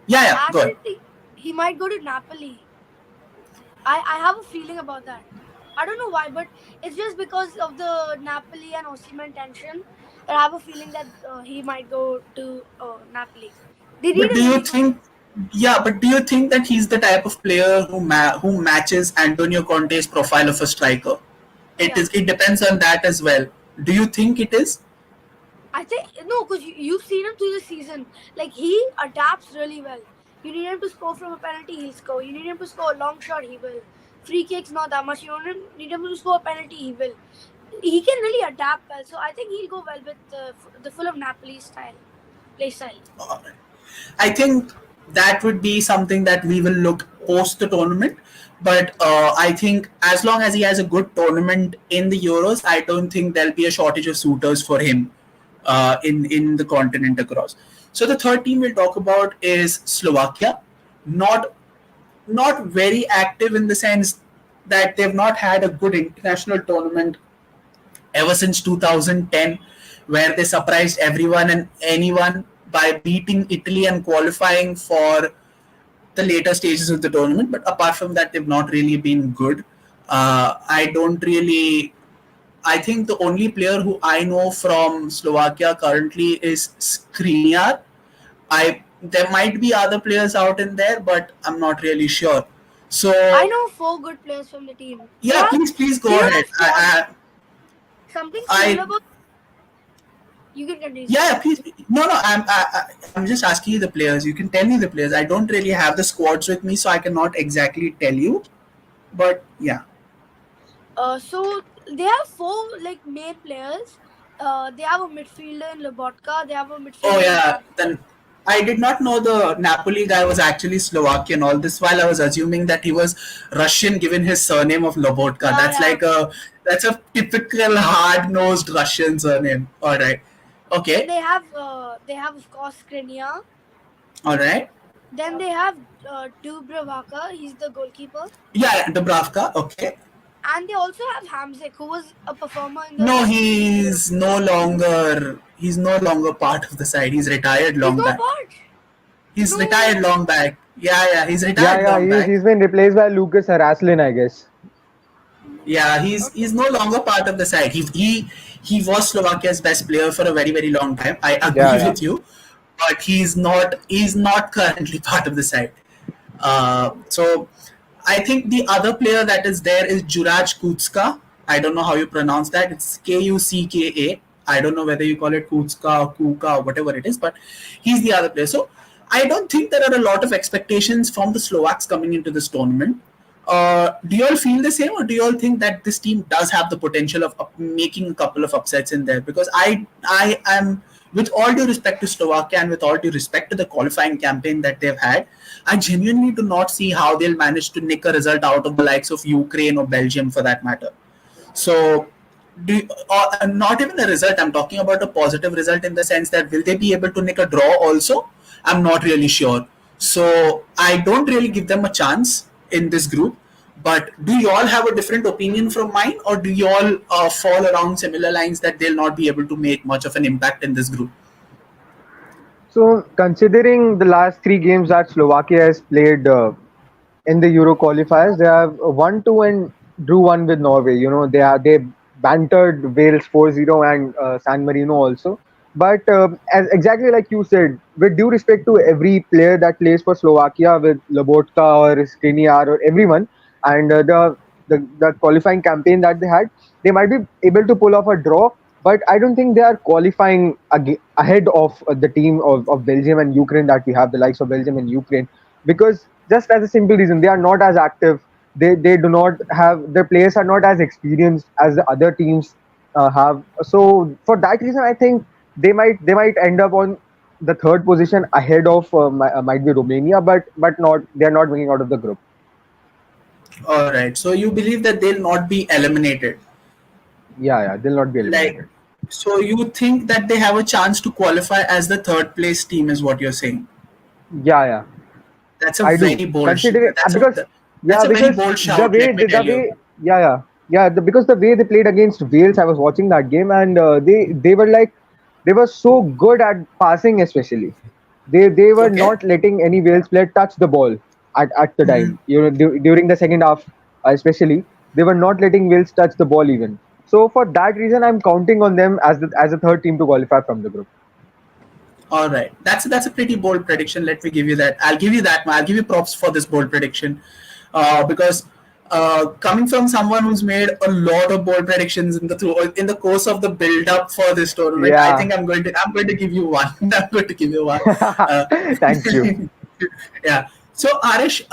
yeah, I yeah, go ahead. actually think he might go to Napoli. I have a feeling about that. I don't know why, but it's just because of the Napoli and Osimhen tension that I have a feeling that he might go to Napoli. They need But a do you really good. think yeah, but do you think that he's the type of player who matches Antonio Conte's profile of a striker? Yeah, It depends on that as well. Do you think it is? I think no, because you've seen him through the season. Like he adapts really well. You need him to score from a penalty, he'll score. You need him to score a long shot, he will. Free kicks not that much. You don't need him to score a penalty, he will. He can really adapt well. So I think he'll go well with the full of Napoli style, play style. I think that would be something that we will look post the tournament. But I think as long as he has a good tournament in the Euros, I don't think there'll be a shortage of suitors for him in the continent across. So the third team we'll talk about is Slovakia. Not not very active in the sense that they've not had a good international tournament ever since 2010, where they surprised everyone and anyone by beating Italy and qualifying for the later stages of the tournament. But apart from that, they've not really been good. I don't really. I think the only player who I know from Slovakia currently is Skriniar. There might be other players out in there, but I'm not really sure. So I know 4 good players from the team. yeah, please go They have ahead. something I similar about. You can continue. Yeah, please. No, I'm just asking you the players. You can tell me the players. I don't really have the squads with me, so I cannot exactly tell you. But yeah. So they have 4 like main players. They have a midfielder in Lobotka. They have a midfielder. Oh yeah. Then I did not know the Napoli guy was actually Slovakian. All this while I was assuming that he was Russian, given his surname of Lobotka. That's a typical hard-nosed Russian surname. All right. Okay. They have of course Skriniar. All right. Then they have Dubravka. He's the goalkeeper. Yeah, Dubravka. Okay. And they also have Hamzik, who was a performer in the. No, he's no longer part of the side. He's retired long back. He's No. retired long back. Yeah, he's retired long back. He's been replaced by Lucas Haraslin, I guess. Yeah, he's no longer part of the side. He was Slovakia's best player for a very, very long time. I agree with you, but he's not currently part of the side. So I think the other player that is there is Juraj Kucka. I don't know how you pronounce that. It's Kucka. I don't know whether you call it Kucka or Kuka or whatever it is, but he's the other player. So I don't think there are a lot of expectations from the Slovaks coming into this tournament. Do you all feel the same, or do you all think that this team does have the potential of making a couple of upsets in there? Because I am, with all due respect to Slovakia and with all due respect to the qualifying campaign that they've had, I genuinely do not see how they'll manage to nick a result out of the likes of Ukraine or Belgium for that matter. So, not even a result, I'm talking about a positive result in the sense that will they be able to nick a draw also? I'm not really sure. So, I don't really give them a chance in this group. But do you all have a different opinion from mine, or do you all fall around similar lines that they'll not be able to make much of an impact in this group? So, considering the last 3 games that Slovakia has played in the Euro qualifiers, they have won 2 and drew 1 with Norway. You know, they bantered Wales 4-0 and San Marino also. But as exactly like you said, with due respect to every player that plays for Slovakia, with Lobotka or Skriniar or everyone, and the qualifying campaign that they had, they might be able to pull off a draw. But I don't think they are qualifying ahead of the team of Belgium and Ukraine that we have, the likes of Belgium and Ukraine, because just as a simple reason, they are not as active. They do not have, their players are not as experienced as the other teams have. So for that reason, I think they might end up on the third position ahead of might be Romania, but not, they are not winning out of the group. All right. So you believe that they'll not be eliminated? Yeah, they'll not be eliminated. So you think that they have a chance to qualify as the third place team, is what you're saying? Yeah. That's a very bold shot. Because the way they played against Wales, I was watching that game, and they were so good at passing, especially. They were not letting any Wales player touch the ball at the time. You know, during the second half, especially, they were not letting Wales touch the ball even. So for that reason, I'm counting on them as a third team to qualify from the group. All right, that's a pretty bold prediction. Let me give you that. I'll give you that. I'll give you props for this bold prediction, because coming from someone who's made a lot of bold predictions in the course of the build up for this tournament, I think I'm going to give you one. I'm going to give you one. Thank you. Yeah. So Arish,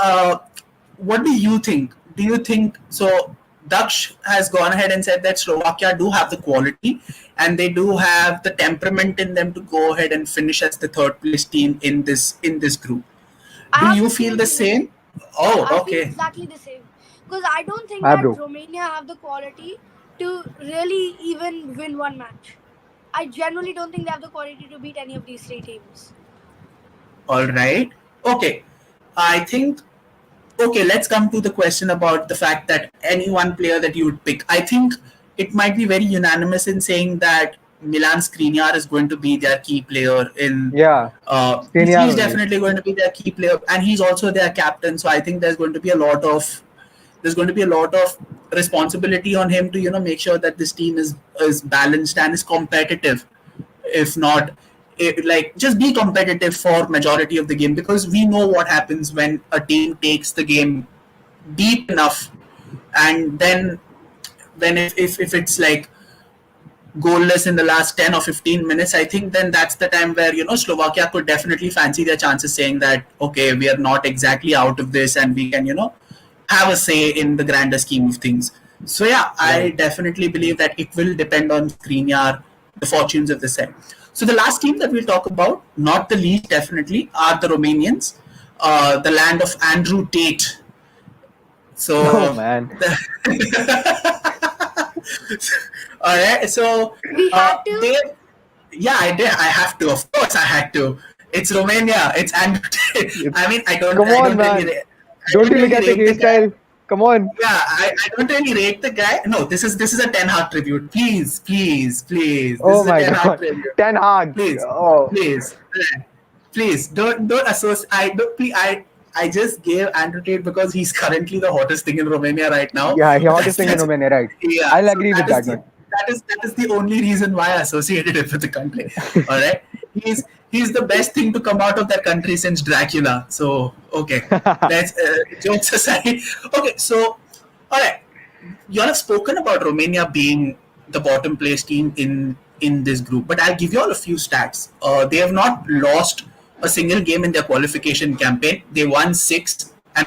what do you think? Do you think so? Daksh has gone ahead and said that Slovakia do have the quality and they do have the temperament in them to go ahead and finish as the third place team in this group. Do you feel the same? Oh, I okay. feel exactly the same. because I don't think Ah, that bro. Romania have the quality to really even win one match. I genuinely don't think they have the quality to beat any of these three teams. All right. Okay. I think okay, let's come to the question about the fact that any one player that you would pick. I think it might be very unanimous in saying that Milan Skriniar is going to be their key player in. Yeah, Skriniar He's only. definitely going to be their key player, and he's also their captain. So I think there's going to be a lot of responsibility on him to make sure that this team is balanced and is competitive. If not, like just be competitive for majority of the game, because we know what happens when a team takes the game deep enough, and then when if it's like goalless in the last 10 or 15 minutes, I think then that's the time where Slovakia could definitely fancy their chances, saying that okay, we are not exactly out of this and we can have a say in the grander scheme of things. So yeah, I Right. definitely believe that it will depend on Skriniar, the fortunes of the side. So the last team that we'll talk about, not the least definitely, are the Romanians, the land of Andrew Tate. Oh So man. all right, so We had they, to. yeah, I did. I have to. Of course, I had to. It's Romania. It's Andrew Tate. I It's mean, come on, man. I Don't don't you look really at the rate the guy. hairstyle? Come on. Yeah, I don't really rate the guy. No, this is a Ten Hag tribute. Please, please, please. This Oh is a my Ten Hag God. tribute. Ten Hag. Please, Oh. please, please don't associate. I don't. I just gave Andrew Tate because he's currently the hottest thing in Romania right now. Yeah, he hottest thing in That's Romania, right? yeah. I'll So agree with that one. that is the only reason why I associated it with the country. All right, he's the best thing to come out of that country since Dracula. So okay, let's jokes aside. Okay, so all right, you all have spoken about Romania being the bottom place team in this group, but I'll give you all a few stats. They have not lost a single game in their qualification campaign. They won six and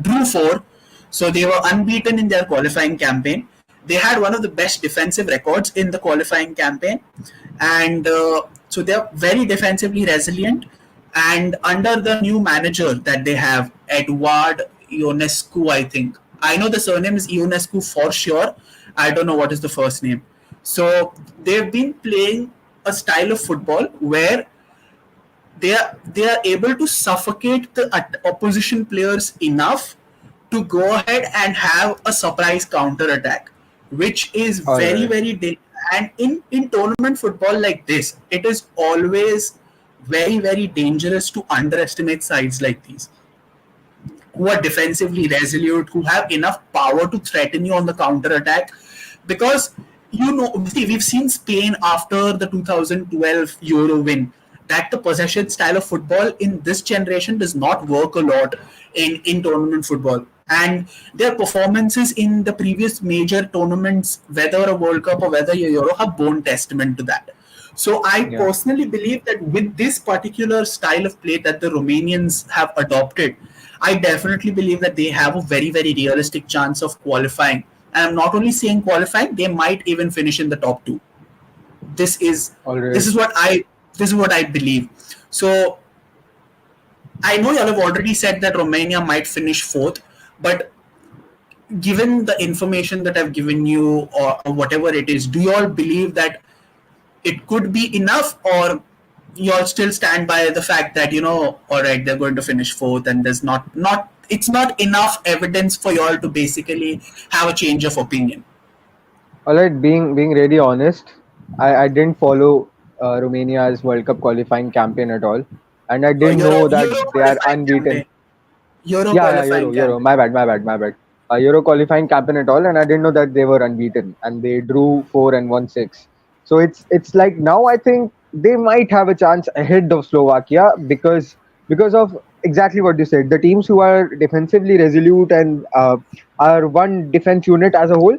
drew four, so they were unbeaten in their qualifying campaign. They had one of the best defensive records in the qualifying campaign, and so they're very defensively resilient. And under the new manager that they have, Eduard Ionescu, I think. I know the surname is Ionescu for sure. I don't know what is the first name. So they've been playing a style of football where they are able to suffocate the opposition players enough to go ahead and have a surprise counter attack, which is All very right. very and in tournament football like this, it is always very very dangerous to underestimate sides like these, who are defensively resolute, who have enough power to threaten you on the counter attack. Because see, we've seen Spain after the 2012 Euro win, that the possession style of football in this generation does not work a lot in tournament football. And their performances in the previous major tournaments, whether a World Cup or whether a Euro, have borne testament to that. So I Yeah. personally believe that with this particular style of play that the Romanians have adopted, I definitely believe that they have a very, very realistic chance of qualifying. And I'm not only saying qualifying, they might even finish in the top two. This is All this right. is what I this is what I believe. So I know you all have already said that Romania might finish fourth, but given the information that I've given you, or whatever it is, do you all believe that it could be enough, or you all still stand by the fact that all right, they're going to finish fourth, and there's not it's not enough evidence for you all to basically have a change of opinion? All right. Being really honest, I didn't follow Romania's World Cup qualifying campaign at all, and I didn't Euro know that Euro they are qualifying unbeaten. campaign. Euro Yeah, yeah, qualifying Euro. campaign. My bad. Euro qualifying campaign at all, and I didn't know that they were unbeaten, and they drew four and won six. So it's like now I think they might have a chance ahead of Slovakia because of exactly what you said. The teams who are defensively resolute and are one defense unit as a whole,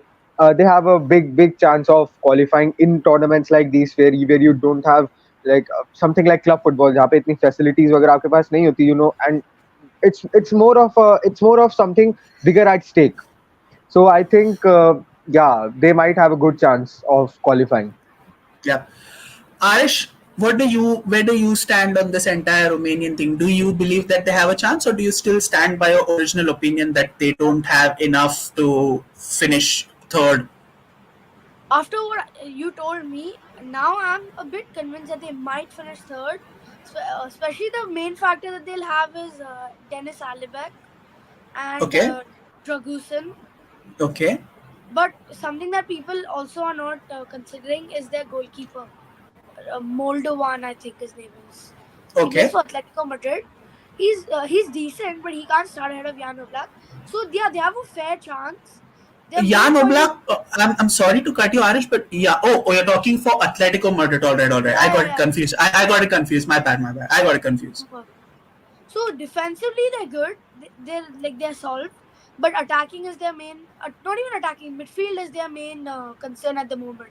they have a big chance of qualifying in tournaments like these where you don't have like something like club football जहाँ पे इतनी facilities वगैरह आपके पास नहीं होती, and it's more of something bigger at stake. So I think yeah, they might have a good chance of qualifying. Yeah. Arish, Where do you stand on this entire Romanian thing? Do you believe that they have a chance, or do you still stand by your original opinion that they don't have enough to finish third? After what you told me, now I'm a bit convinced that they might finish third. Especially the main factor that they'll have is Dennis Alibek and Okay, Dragusin. okay, But something that people also are not considering is their goalkeeper, Moldovan, I think his name is. He plays okay. for Atletico Madrid. He's decent, but he can't start ahead of Jan Oblak. So yeah, they have a fair chance. Their main Jan point is Oblak, I'm sorry to cut you, Arish, but yeah. Oh, you're talking for Atletico Madrid. All right, all right. I yeah, got yeah, it yeah. confused. I got it confused. My bad, my bad. I got it confused. Super. So defensively they're good. They're solid, but attacking is their main. Not even attacking. Midfield is their main concern at the moment.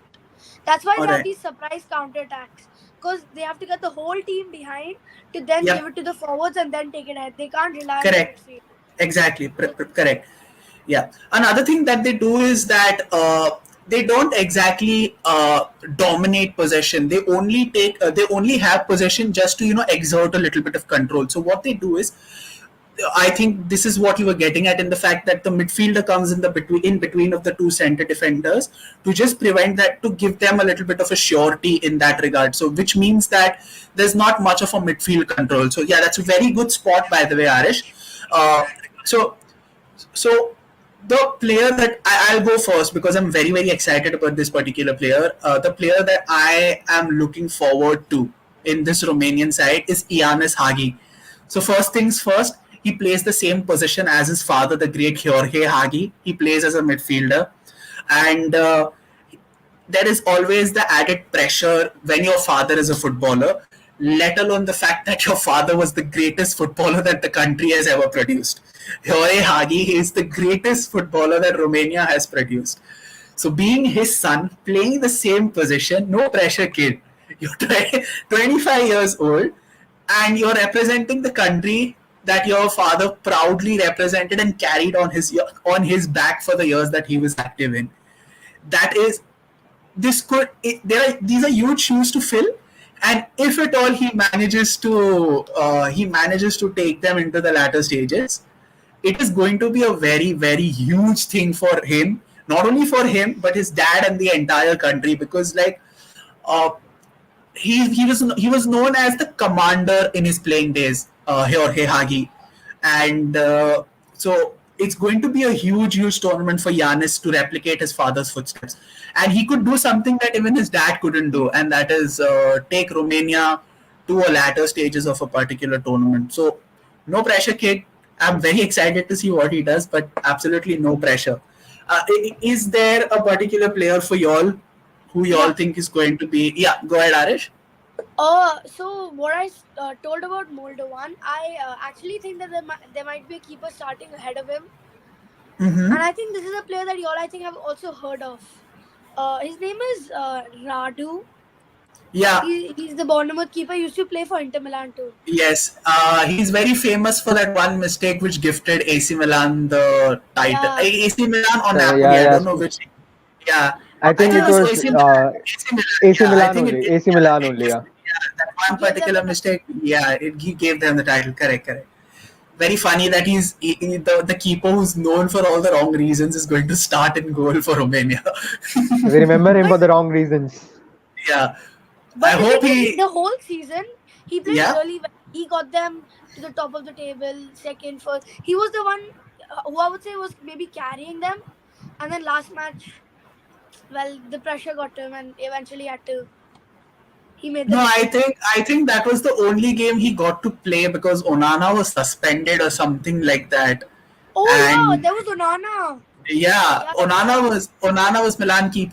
That's why All they have right. these surprise counter attacks because they have to get the whole team behind to then give Yep. it to the forwards and then take it ahead. They can't rely on the Correct. midfield. Exactly. Correct. Yeah. Another thing that they do is that they don't exactly dominate possession. They only have possession just to exert a little bit of control. So what they do is, I think this is what you were getting at in the fact that the midfielder comes in between of the two center defenders to just prevent that, to give them a little bit of a surety in that regard. So which means that there's not much of a midfield control. So yeah, that's a very good spot, by the way, Arish. Uh, so so the player that I'll go first because I'm very very excited about this particular player. The player that I am looking forward to in this Romanian side is Ianis Hagi. So first things first, he plays the same position as his father, the great Jorge Hagi. He plays as a midfielder, and there is always the added pressure when your father is a footballer, let alone the fact that your father was the greatest footballer that the country has ever produced. Jorge Hagi is the greatest footballer that Romania has produced. So being his son, playing the same position, no pressure kid. You're 25 years old and you're representing the country that your father proudly represented and carried on his back for the years that he was active in. That is, these are huge shoes to fill, and if at all he manages to take them into the latter stages, it is going to be a very very huge thing for him, not only for him but his dad and the entire country, because uh, he was known as the commander in his playing days, Jorge Hagi, and so it's going to be a huge tournament for Giannis to replicate his father's footsteps, and he could do something that even his dad couldn't do, and that is take Romania to a latter stages of a particular tournament. So no pressure, kid. I'm very excited to see what he does, but absolutely no pressure. Is there a particular player for y'all who y'all Yeah. think is going to be? Yeah, go ahead, Arish. So what I told about Moldovan, I actually think that there might be a keeper starting ahead of him, Mm-hmm. and I think this is a player that y'all I think have also heard of. His name is Radu. Yeah, He's the Bournemouth keeper. Used to play for Inter Milan too. yes. He's very famous for that one mistake which gifted AC Milan the title. Yeah, AC Milan or So, Napoli, yeah, I yeah. don't know which. Yeah, I I think think it it was yeah. was AC Milan. AC Milan. AC Yeah, I Milan think only. AC Milan only. Yeah. that He one gave them particular the mistake. Yeah, he gave them the title. Correct, correct. Very funny that the keeper who's known for all the wrong reasons is going to start in goal for Romania. We remember him but for the wrong reasons. Yeah, I but the thing hope is, he. the whole season he played Yeah. really well. He got them to the top of the table, second, first. He was the one who I would say was maybe carrying them. And then last match, well, the pressure got to him, and eventually he made the No, mistake. I think that was the only game he got to play because Onana was suspended or something like that. Oh yeah, And there was Onana. yeah, Yeah, yeah, yeah. Onana was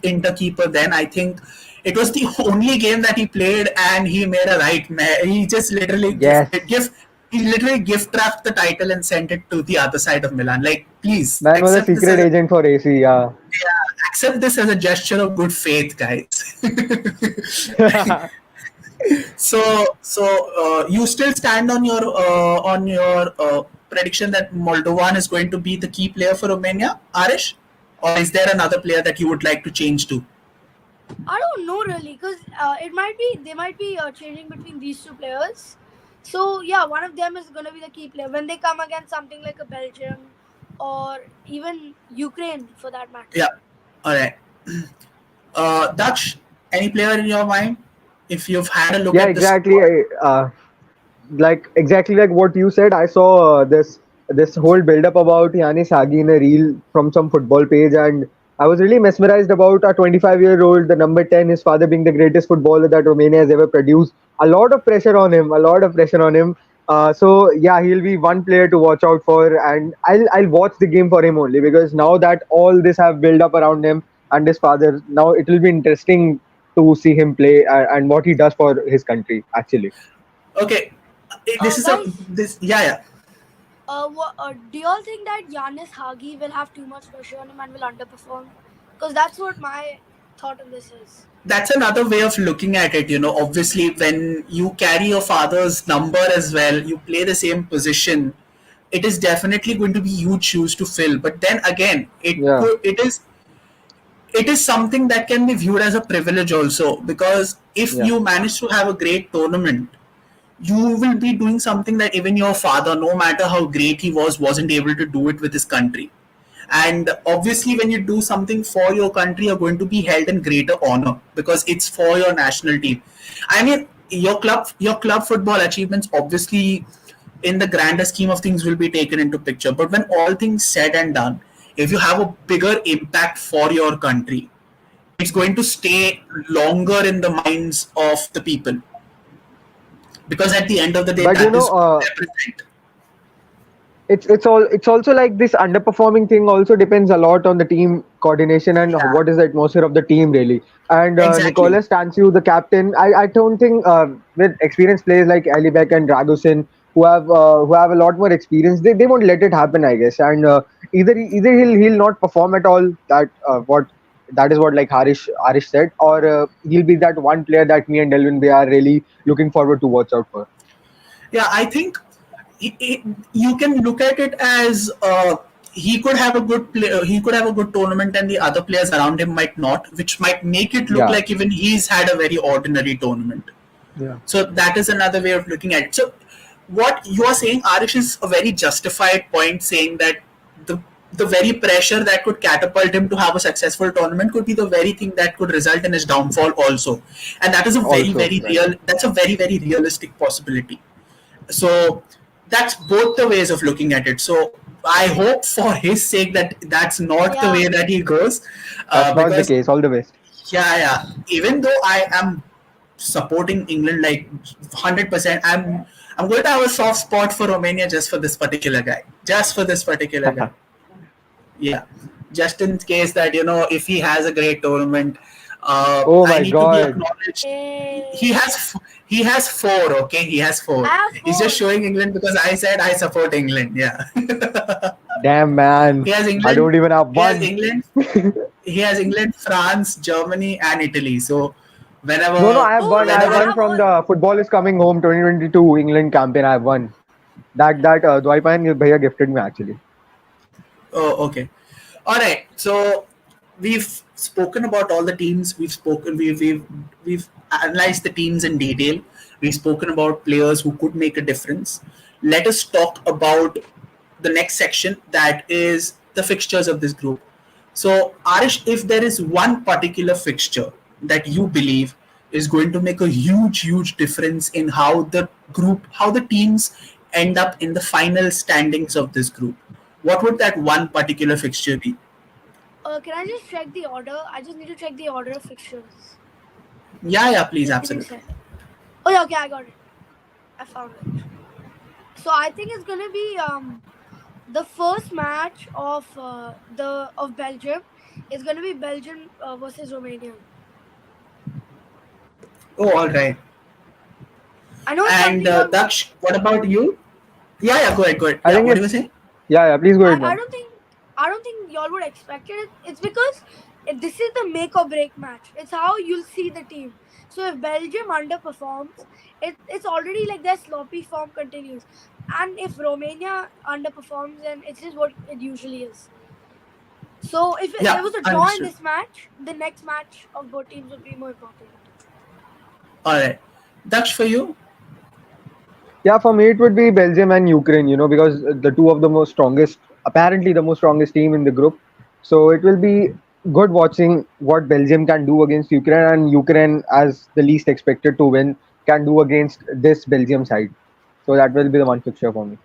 Inter keeper then. I think it was the only game that he played and he made a he just literally Yes. he literally gift wrapped the title and sent it to the other side of Milan. Like, please Man was a secret agent for AC. Yeah. accept this as a gesture of good faith, guys. So you still stand on your prediction that Moldovan is going to be the key player for Romania, Arish, or is there another player that you would like to change to? I don't know really because it might be they might be changing between these two players. So yeah, one of them is gonna be the key player when they come against something like a Belgium or even Ukraine for that matter. Yeah. All right. Daksh, any player in your mind? If you've had a look Yeah, at the exactly. squad. Like exactly like what you said. I saw this whole build up about Yanis Hagi in a reel from some football page, and I was really mesmerized about a 25-year-old, the number 10, his father being the greatest footballer that Romania has ever produced. A lot of pressure on him. A lot of pressure on him. So yeah, he'll be one player to watch out for, and I'll watch the game for him only because now that all this have built up around him and his father, now it will be interesting to see him play and what he does for his country actually. Okay. This is a Guys, this yeah yeah. do y'all think that Giannis Hagi will have too much pressure on him and will underperform? Because that's what my thought on this is. That's another way of looking at it. Obviously, when you carry your father's number as well, you play the same position. It is definitely going to be huge shoes to fill. But then again, Yeah, it is something that can be viewed as a privilege also, because if yeah. you manage to have a great tournament, you will be doing something that even your father, no matter how great he was, wasn't able to do it with his country. And obviously, when you do something for your country, you're going to be held in greater honor because it's for your national team. I mean, your club football achievements, obviously, in the grander scheme of things, will be taken into picture. But when all things said and done, if you have a bigger impact for your country, it's going to stay longer in the minds of the people, because at the end of the day, But that is what they represent. it's also like this underperforming thing also depends a lot on the team coordination and Yeah, what is the atmosphere of the team really. And exactly. Nicolas Stanciu, the captain, I don't think with experienced players like Alibek and Dragusin who have a lot more experience, they won't let it happen, I guess. And either he'll not perform at all. What that is what like Harish said, or he'll be that one player that me and Delwyn we are really looking forward to watch out for. Yeah, I think you can look at it as he could have a good tournament, and the other players around him might not, which might make it look Yeah, like even he's had a very ordinary tournament. yeah. So that is another way of looking at it. So what you are saying, Arish, is a very justified point, saying that the the very pressure that could catapult him to have a successful tournament could be the very thing that could result in his downfall also. And that is a very, Also, very right. real that's a very, very realistic possibility. So that's both the ways of looking at it. So I hope for his sake that that's not the Yeah. way that he goes, That's not the because case. All the best. yeah, even though I am supporting England like 100%, I'm going to have a soft spot for Romania just for this particular guy, just for this particular guy. Yeah, just in case that if he has a great tournament, Oh I my need to be God. acknowledged. He Eh, has he has four. Okay, he has I four. have He's just four. showing England because I said I support England. Yeah, Damn, he man. has I England. don't even have He has one. England. He has England, France, Germany, and Italy. So No, no, whenever I have Oh, one. I really? have whenever I one have from one. the Football is Coming Home 2022 England campaign. I have one. That Dwight Bhaiya gifted me actually. Oh, okay. All right. So we've spoken about all the teams. We've analyzed the teams in detail. We've spoken about players who could make a difference. Let us talk about the next section, that is the fixtures of this group. So, Arish, if there is one particular fixture that you believe is going to make a huge, huge difference in how the teams end up in the final standings of this group, what would that one particular fixture be? Can I just check the order? I just need to check the order of fixtures. Yeah, yeah, please, Just give me a absolutely. sec. Oh yeah, okay, I got it. I found it. So I think it's gonna be the first match of Belgium is gonna be Belgium versus Romania. Oh, all right. I know it's And something y'all would. Daksh, what about you? Yeah, yeah, go ahead, go ahead. I Yeah, think what do you it's say? yeah, yeah. Please go ahead, I man. don't think y'all would expect it. It's because this is the make or break match. It's how you'll see the team. So if Belgium underperforms, it's already like their sloppy form continues, and if Romania underperforms, then it's just what it usually is. So if Yeah, there was a draw in understood. this match, the next match of both teams would be more important. All right. Daksh, for you? Yeah, for me it would be Belgium and Ukraine, because the two of the most strongest, apparently the most strongest team in the group. So it will be good watching what Belgium can do against Ukraine, and Ukraine, as the least expected to win, can do against this Belgium side. So that will be the one fixture for me.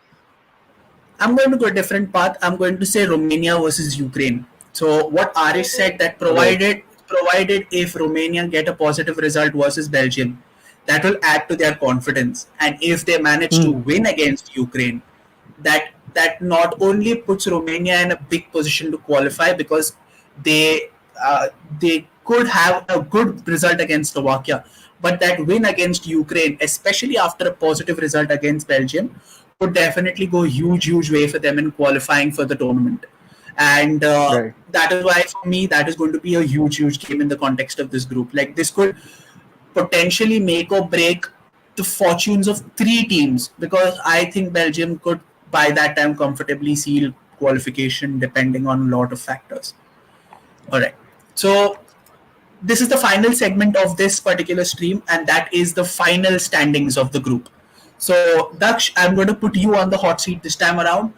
I'm going to go a different path. I'm going to say Romania versus Ukraine. So what Arish said, that Right. provided if Romania get a positive result versus Belgium, that will add to their confidence. And if they manage to Hmm. win against Ukraine, that not only puts Romania in a big position to qualify, because they they could have a good result against Slovakia, but that win against Ukraine, especially after a positive result against Belgium, would definitely go huge way for them in qualifying for the tournament. And Right. that is why for me that is going to be a huge game in the context of this group. Like, this could potentially make or break the fortunes of three teams, because I think Belgium could by that time comfortably seal qualification depending on a lot of factors. All right. So this is the final segment of this particular stream, and that is the final standings of the group. So, Daksh, I'm going to put you on the hot seat this time around.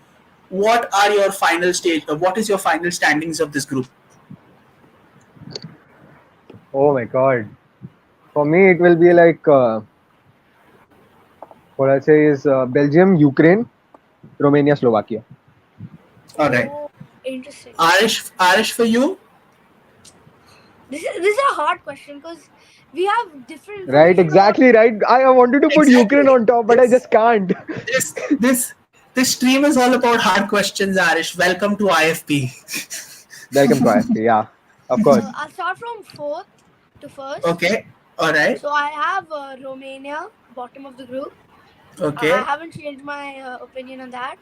What are your final stage? What is your final standings of this group? Oh my God. For me, it will be like what I say is Belgium, Ukraine, Romania, Slovakia. All right, Oh, interesting. Arish, for you. This is a hard question because we have different Right, information about. exactly right. I wanted to put Ukraine Exactly. on top, but I This just can't. this this this stream is all about hard questions, Arish. Welcome to IFP. Welcome to IFP. Yeah, of course. I'll start from fourth to first. Okay. All right. So I have Romania, bottom of the group. I Okay. haven't changed my opinion on that.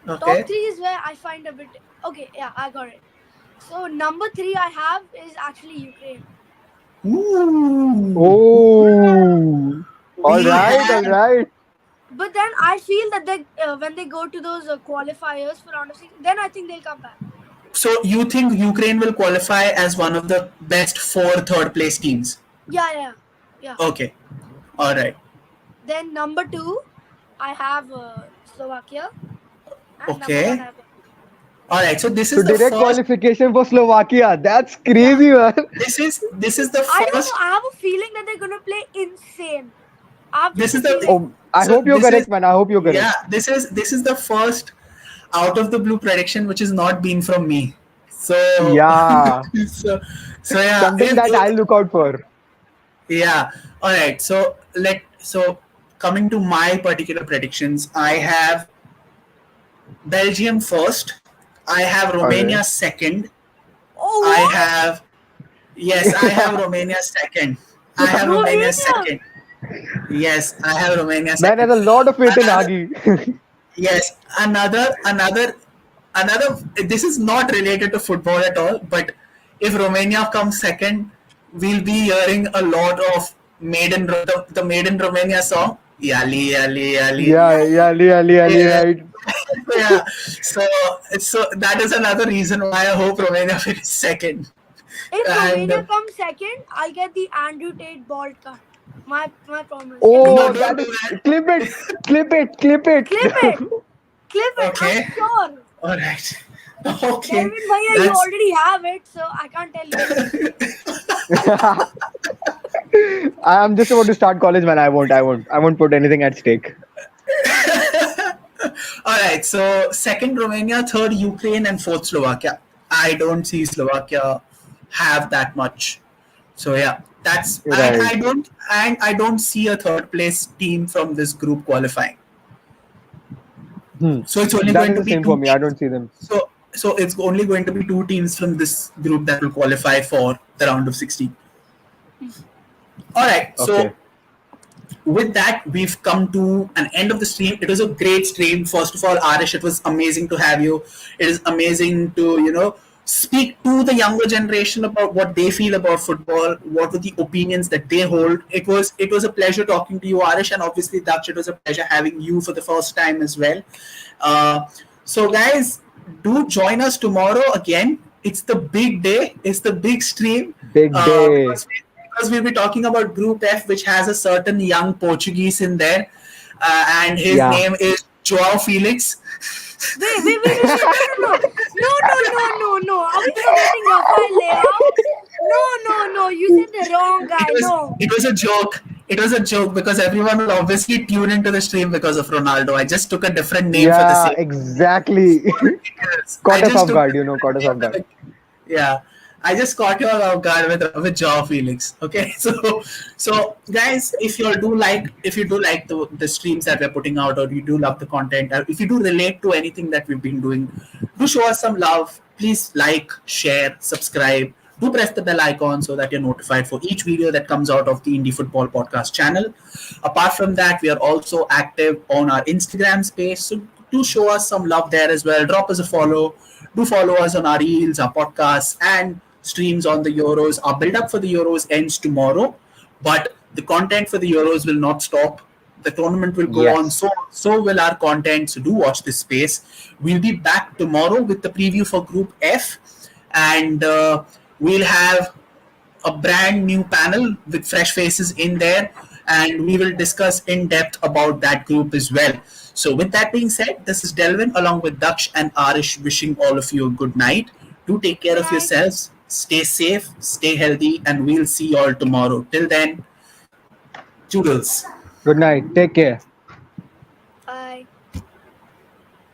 Top Okay. three is where I find a bit. Okay, yeah, I got it. So number three I have is actually Ukraine. Ooh. Oh, all We right, all have. right. But then I feel that they when they go to those qualifiers for round of 16, then I think they'll come back. So you think Ukraine will qualify as one of the best four third place teams? Yeah. Okay. All right. Then number two, I have Slovakia, and number one Okay. I have. All right. So this So is the direct first. qualification for Slovakia. That's Yeah. crazy, man. This is the I don't know. first. I have a feeling that they're gonna play insane. I have This just a is the. feeling. Oh, I So hope you're this is. correct, man. I hope you're Yeah. correct. This is the first out of the blue prediction which is not been from me. So. Yeah, so, so yeah. something that I'll look out for. Yeah. All right. So coming to my particular predictions, I have Belgium first. I have All right. Romania second. Oh I what? have Yes, I have Romania second. I have Romania Romania. second. Yes, I have Romania Man has second. a lot of faith in Another Agi. Yes, another. This is not related to football at all. But if Romania comes second, we'll be hearing a lot of the Maiden Romania song. Yali yali yali. Yeah, Yeah, yeah, Ali, Ali, Ali, Yeah, right. yeah. So that is another reason why I hope Romania finishes second. if And Romania comes second, I get the Andrew Tate ball cut. My promise. Can we no, Oh, get it? don't that do is that. clip it, clip it, clip it. Clip it. Clip it. I'm Okay. sure. All right. Okay. Delwyn Bhaiya, you That's already have it, so I can't tell you. I'm just about to start college, man. I won't put anything at stake. all right. So second Romania, third Ukraine, and fourth Slovakia. I don't see Slovakia have that much. So yeah, that's and Right. I don't see a third place team from this group qualifying. Hmm. So it's only That going is to the be same for two me. I teams. don't see them. So it's only going to be two teams from this group that will qualify for the round of 16. All right. Okay. So with that, we've come to an end of the stream. It was a great stream. First of all, Arish, it was amazing to have you. It is amazing to, speak to the younger generation about what they feel about football, what were the opinions that they hold. It was a pleasure talking to you, Arish, and obviously, Daksh, it was a pleasure having you for the first time as well. Uh, so, guys, do join us tomorrow again. it's the big day. It's the big stream. Big day. Because we'll be talking about Group F, which has a certain young Portuguese in there, and his Yeah. name is Joao Felix. Wait. No. Are we forgetting Rafael Leao? No. You said the wrong guy. No. It was a joke. It was a joke because everyone will obviously tune into the stream because of Ronaldo. I just took a different name for the Yeah, same. exactly. I Caught us just off took guard, the caught us name off for guard. yeah, I just caught you off guard with Joao Felix. Okay, so guys, if you do like the streams that we're putting out, or you do love the content, or if you do relate to anything that we've been doing, do show us some love. Please like, share, subscribe. Do press the bell icon so that you're notified for each video that comes out of the Indie Football Podcast channel. Apart from that, we are also active on our Instagram space, so do show us some love there as well. Drop us a follow. Do follow us on our reels, our podcasts, and streams on the Euros. Our build up for the Euros ends tomorrow, but the content for the Euros will not stop. The tournament will go on, Yes. so will our content. So do watch this space. We'll be back tomorrow with the preview for Group F, and we'll have a brand new panel with fresh faces in there, and we will discuss in depth about that group as well. So, with that being said, this is Delwyn along with Daksh and Arish wishing all of you a good night. Do take care Good of night. yourselves, stay safe, stay healthy, and we'll see you all tomorrow. Till then, toodles. Good night. Take care.